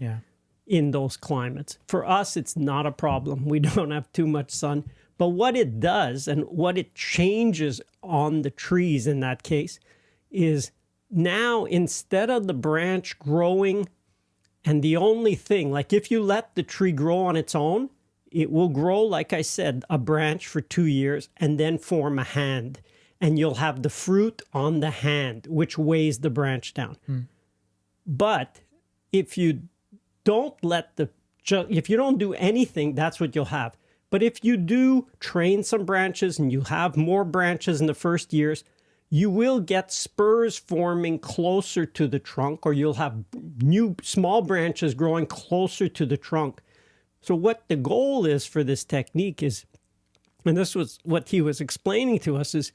in those climates. For us, it's not a problem. We don't have too much sun. But what it does and what it changes on the trees in that case is now instead of the branch growing, and the only thing, like if you let the tree grow on its own, it will grow, like I said, a branch for 2 years and then form a hand. And you'll have the fruit on the hand, which weighs the branch down. But if you don't if you don't do anything, that's what you'll have. But if you do train some branches and you have more branches in the first years, you will get spurs forming closer to the trunk, or you'll have new small branches growing closer to the trunk. So what the goal is for this technique is, and this was what he was explaining to us, is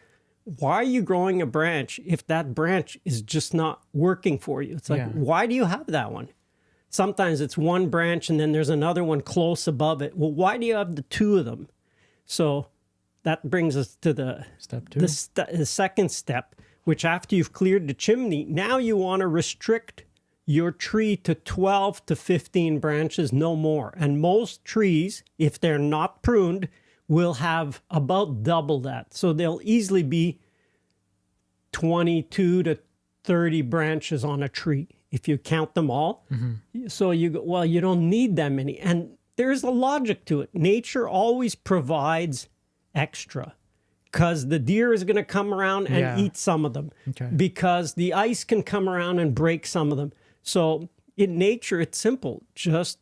why are you growing a branch if that branch is just not working for you? It's like, why do you have that one? Sometimes it's one branch and then there's another one close above it. Well, why do you have the 2 of them? So that brings us to the step 2. The second step, which after you've cleared the chimney, now you want to restrict your tree to 12 to 15 branches, no more. And most trees, if they're not pruned, will have about double that. So they'll easily be 22 to 30 branches on a tree if you count them all. So you go, well, you don't need that many. And there's a logic to it. Nature always provides extra because the deer is going to come around and eat some of them, because the ice can come around and break some of them. So in nature, it's simple. Just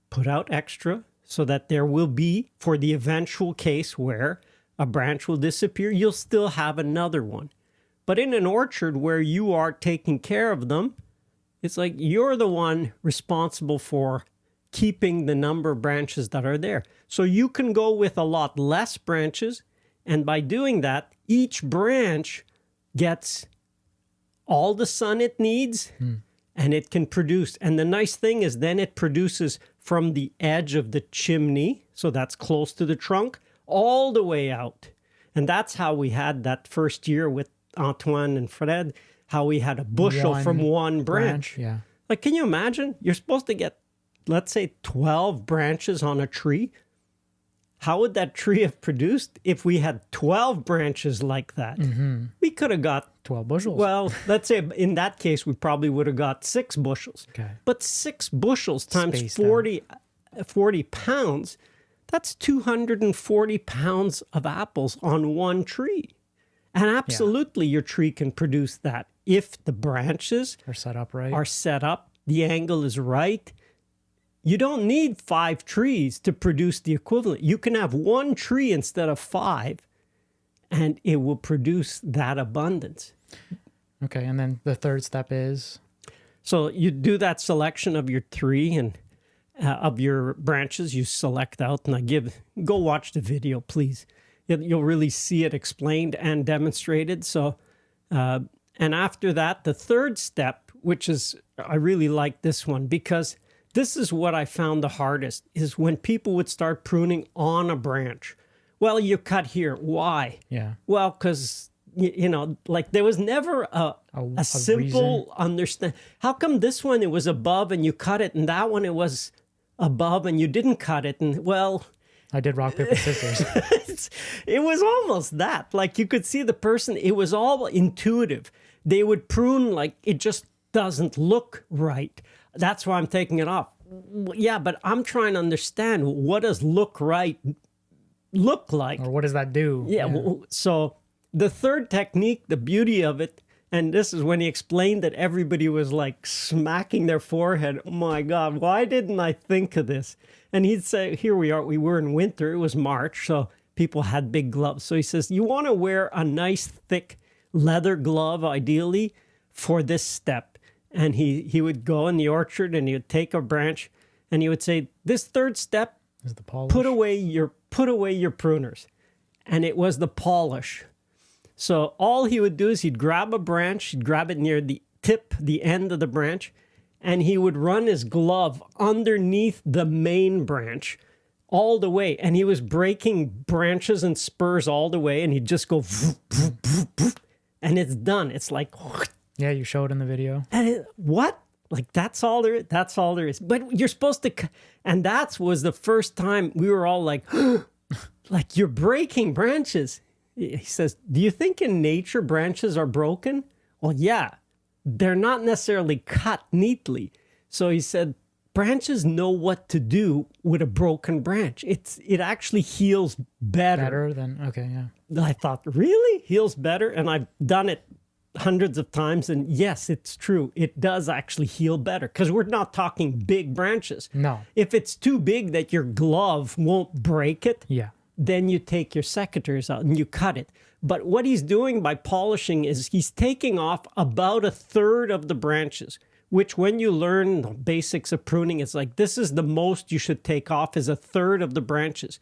put out extra so that there will be, for the eventual case where a branch will disappear, you'll still have another one. But in an orchard where you are taking care of them, it's like you're the one responsible for keeping the number of branches that are there. So you can go with a lot less branches, and by doing that, each branch gets all the sun it needs, and it can produce. And the nice thing is then it produces from the edge of the chimney, so that's close to the trunk, all the way out. And that's how we had that first year with Antoine and Fred, how we had a bushel from one branch. Yeah. Like, can you imagine? You're supposed to get, let's say, 12 branches on a tree. How would that tree have produced if we had 12 branches like that? We could have got 12 bushels. Well, let's say in that case, we probably would have got 6 bushels. Okay. But 6 bushels times Spaced 40 pounds, that's 240 pounds of apples on one tree. And absolutely, your tree can produce that if the branches are set up right. are set up, the angle is right. You don't need 5 trees to produce the equivalent. You can have 1 tree instead of 5, and it will produce that abundance. Okay, and then the third step is? So you do that selection of your 3 and of your branches. You select out, and go watch the video, please. You'll really see it explained and demonstrated. So, and after that, the third step, which is, I really like this one because this is what I found the hardest, is when people would start pruning on a branch. Well, you cut here. Why? Yeah. Well, because, like there was never a simple understand. How come this one, it was above and you cut it, and that one, it was above and you didn't cut it? And well, I did rock, paper, scissors. It was almost that. Like you could see the person, it was all intuitive. They would prune like it just doesn't look right. That's why I'm taking it off. Yeah, but I'm trying to understand, what does look right look like? Or what does that do? Yeah. So the third technique, the beauty of it, and this is when he explained that everybody was like smacking their forehead. Oh my God, why didn't I think of this? And he'd say, here we are, we were in winter, it was March, so people had big gloves. So he says, you want to wear a nice thick leather glove, ideally, for this step. And he would go in the orchard and he would take a branch and he would say, this third step, is the polish. put away your pruners. And it was the polish. So all he would do is he'd grab a branch, he'd grab it near the tip, the end of the branch, and he would run his glove underneath the main branch all the way. And he was breaking branches and spurs all the way, and he'd just go, and it's done. It's like, yeah, you showed in the video. and what? Like, that's all there is. That's all there is. But you're supposed to, and that was the first time we were all like, like, you're breaking branches. He says, do you think in nature branches are broken? Well, yeah, they're not necessarily cut neatly. So he said, branches know what to do with a broken branch. It actually heals better. Better than, okay, yeah. I thought, really? Heals better? And I've done it hundreds of times. And yes, it's true. It does actually heal better because we're not talking big branches. No. If it's too big that your glove won't break it, Yeah. then you take your secateurs out and you cut it. But what he's doing by polishing is he's taking off about a third of the branches, which when you learn the basics of pruning, it's like, this is the most you should take off is a third of the branches.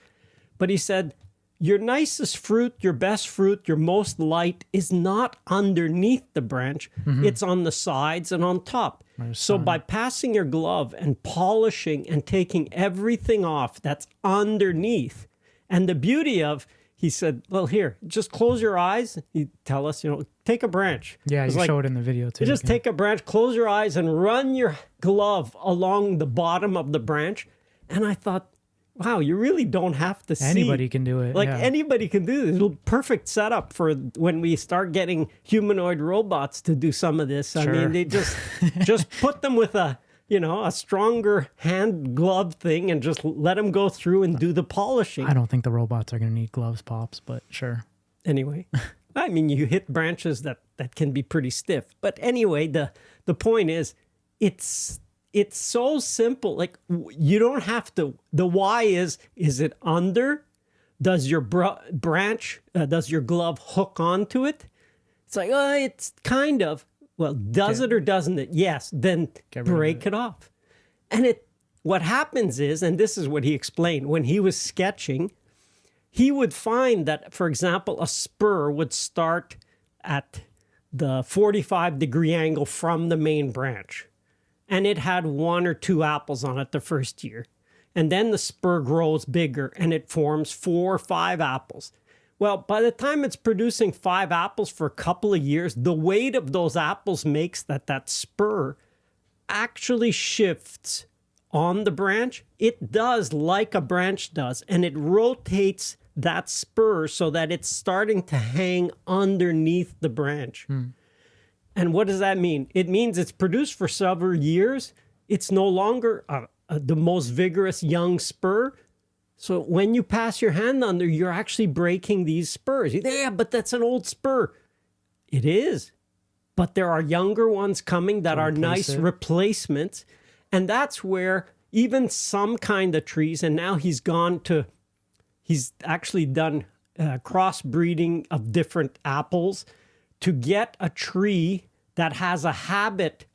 But he said, your nicest fruit, your best fruit, your most light is not underneath the branch. It's on the sides and on top. So by passing your glove and polishing and taking everything off that's underneath, and the beauty of, he said, well, here, just close your eyes. He'd tell us, take a branch. Yeah, you showed in the video too. You just take a branch, close your eyes, and run your glove along the bottom of the branch. And I thought, wow, you really don't have to see. Anybody can do it. Like, yeah. anybody can do this. It's a perfect setup for when we start getting humanoid robots to do some of this. I mean, they just put them with a stronger hand glove thing and just let them go through and do the polishing. I don't think the robots are going to need gloves, Pops, but sure. Anyway, I mean, you hit branches that can be pretty stiff. But anyway, the point is, it's so simple. Like, you don't have to. The why is it under? Does your branch, does your glove hook onto it? It's like, it's kind of. Well, does it or doesn't it? Yes. Then break it off. And what happens is, and this is what he explained, when he was sketching, he would find that, for example, a spur would start at the 45-degree angle from the main branch. And it had 1 or 2 apples on it the first year. And then the spur grows bigger and it forms 4 or 5 apples. Well, by the time it's producing 5 apples for a couple of years, the weight of those apples makes that spur actually shifts on the branch. It does like a branch does, and it rotates that spur so that it's starting to hang underneath the branch. And what does that mean? It means it's produced for several years. It's no longer the most vigorous young spur. So when you pass your hand under, you're actually breaking these spurs. Yeah, but that's an old spur. It is. But there are younger ones coming that are nice replacements. And that's where even some kind of trees, and now he's actually done crossbreeding of different apples to get a tree that has a habit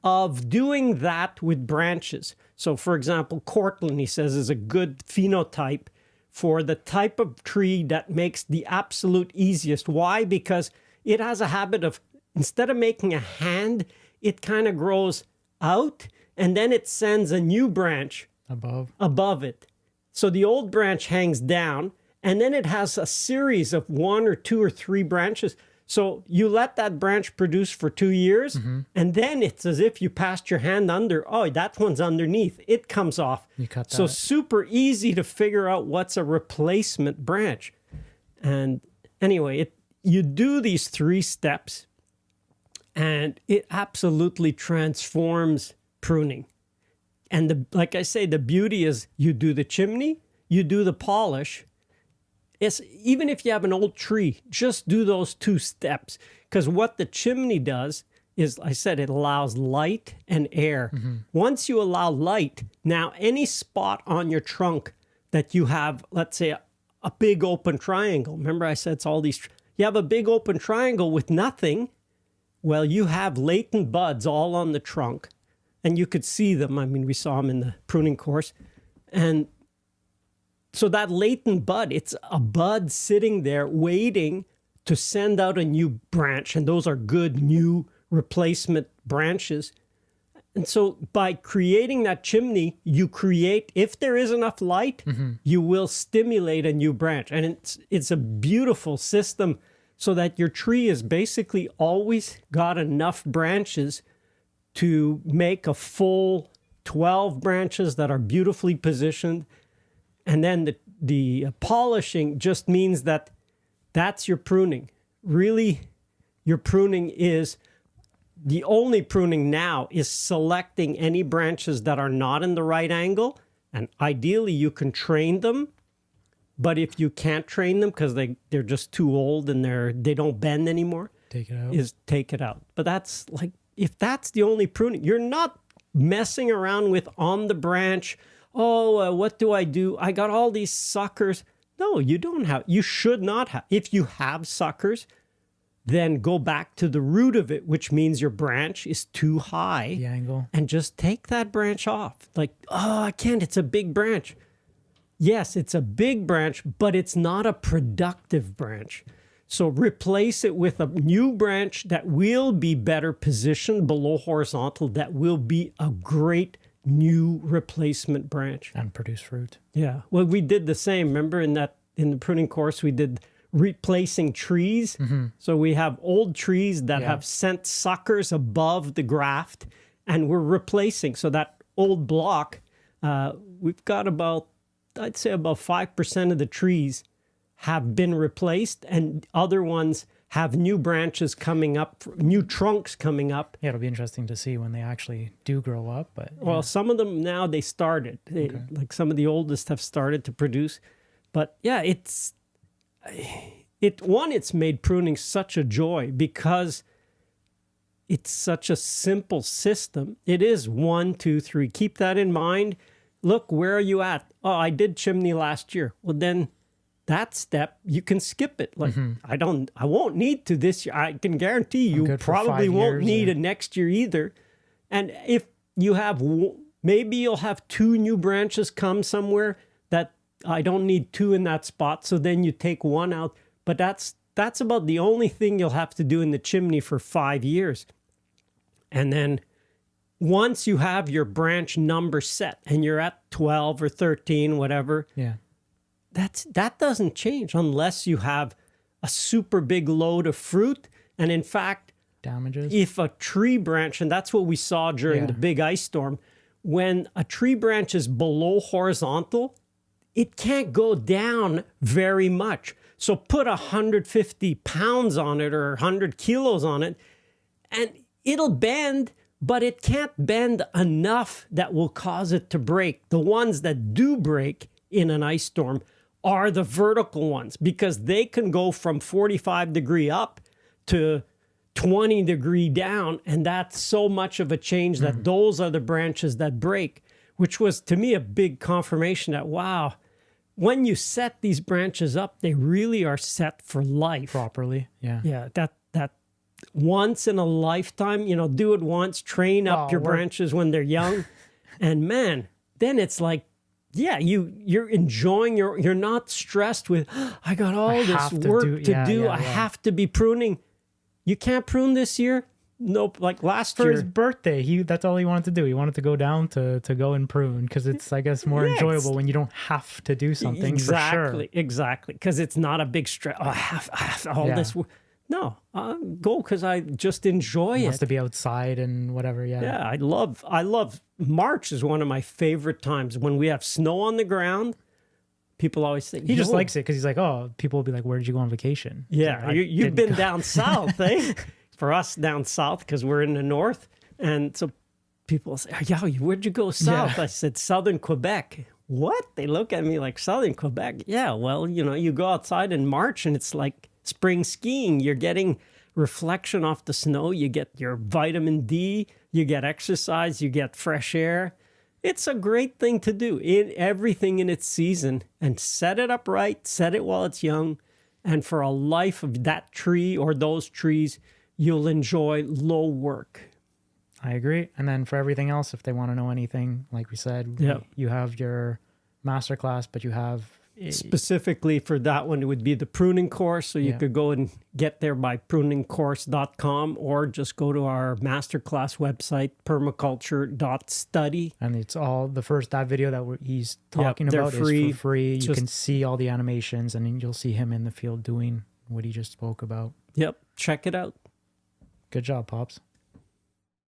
of doing that with branches. So, for example, Cortland, he says, is a good phenotype for the type of tree that makes the absolute easiest. Why? Because it has a habit of, instead of making a hand, it kind of grows out, and then it sends a new branch above it. So the old branch hangs down, and then it has a series of 1 or 2 or 3 branches. So you let that branch produce for 2 years, and then it's as if you passed your hand under. Oh, that one's underneath. It comes off. You cut that. So super easy to figure out what's a replacement branch. And anyway, you do these 3 steps, and it absolutely transforms pruning. And like I say, the beauty is you do the chimney, you do the polish. Even if you have an old tree, just do those 2 steps. Because what the chimney does is, I said, it allows light and air. Once you allow light, now any spot on your trunk that you have, let's say, a big open triangle. Remember I said it's all these, you have a big open triangle with nothing. Well, you have latent buds all on the trunk. And you could see them. I mean, we saw them in the pruning course. And so that latent bud, it's a bud sitting there waiting to send out a new branch. And those are good new replacement branches. And so by creating that chimney, you create, if there is enough light, you will stimulate a new branch. And it's a beautiful system so that your tree is basically always got enough branches to make a full 12 branches that are beautifully positioned. And then the polishing just means that that's your pruning. Really, your pruning is, the only pruning now is selecting any branches that are not in the right angle. And ideally, you can train them. But if you can't train them because they're just too old and they don't bend anymore, take it out. Take it out. But that's like, if that's the only pruning, you're not messing around with on the branch. Oh, what do? I got all these suckers. No, you don't have. You should not have. If you have suckers, then go back to the root of it, which means your branch is too high. The angle. And just take that branch off. Like, oh, I can't. It's a big branch. Yes, it's a big branch, but it's not a productive branch. So replace it with a new branch that will be better positioned below horizontal, that will be a great new replacement branch. And produce fruit. Yeah. Well, we did the same. Remember in the pruning course, we did replacing trees. So we have old trees that have sent suckers above the graft, and we're replacing. So that old block, we've got I'd say about 5% of the trees have been replaced, and other ones have new branches coming up, new trunks coming up. Yeah, it'll be interesting to see when they actually do grow up. But well, some of them now they started. Like some of the oldest have started to produce. But yeah, it's made pruning such a joy because it's such a simple system. It is 1, 2, 3. Keep that in mind. Look, where are you at? Oh, I did chimney last year. Well, then that step, you can skip it. Like, I won't need to this year. I can guarantee you probably won't need it next year either. And if you have Maybe you'll have 2 new branches come somewhere that I don't need 2 in that spot. So then you take 1 out. But that's about the only thing you'll have to do in the chimney for 5 years. And then once you have your branch number set and you're at 12 or 13, whatever, Yeah. that doesn't change unless you have a super big load of fruit. And in fact, Damages. if a tree branch, and that's what we saw during the big ice storm, when a tree branch is below horizontal, it can't go down very much. So put 150 pounds on it or 100 kilos on it, and it'll bend, but it can't bend enough that will cause it to break. The ones that do break in an ice storm are the vertical ones, because they can go from 45 degree up to 20 degree down. And that's so much of a change that those are the branches that break, which was to me a big confirmation that, wow, when you set these branches up, they really are set for life. Properly. Yeah. Yeah, that once in a lifetime, do it once, train up your branches when they're young. And man, then it's like, yeah, you're enjoying you're not stressed with, I got all this work to do. I have to be pruning. You can't prune this year? Nope. Like last year. For his birthday, that's all he wanted to do. He wanted to go down to go and prune, because it's, I guess, more enjoyable when you don't have to do something. Exactly, for sure. Exactly. Because it's not a big stress. Oh, I have all this work. No, go because I just enjoy it. Wants to be outside and whatever. Yeah. Yeah, I love March is one of my favorite times when we have snow on the ground. People always say he just likes it because he's like, oh, people will be like, where did you go on vacation? Yeah, like, you've been down south, eh? For us down south, because we're in the north, and so people say, yeah, where'd you go south? I said southern Quebec. What? They look at me like southern Quebec. Yeah, well, you go outside in March and it's like spring skiing. You're getting reflection off the snow. You get your vitamin D. You get exercise. You get fresh air. It's a great thing to do. Everything in its season, and set it up right. Set it while it's young. And for a life of that tree or those trees, you'll enjoy low work. I agree. And then for everything else, if they want to know anything, like we said, you have your masterclass, but you have... Specifically for that one, it would be the pruning course. So you could go and get there by pruningcourse.com, or just go to our masterclass website, permaculture.study. And it's all that video that he's talking about is for free. You can see all the animations, and you'll see him in the field doing what he just spoke about. Yep. Check it out. Good job, Pops.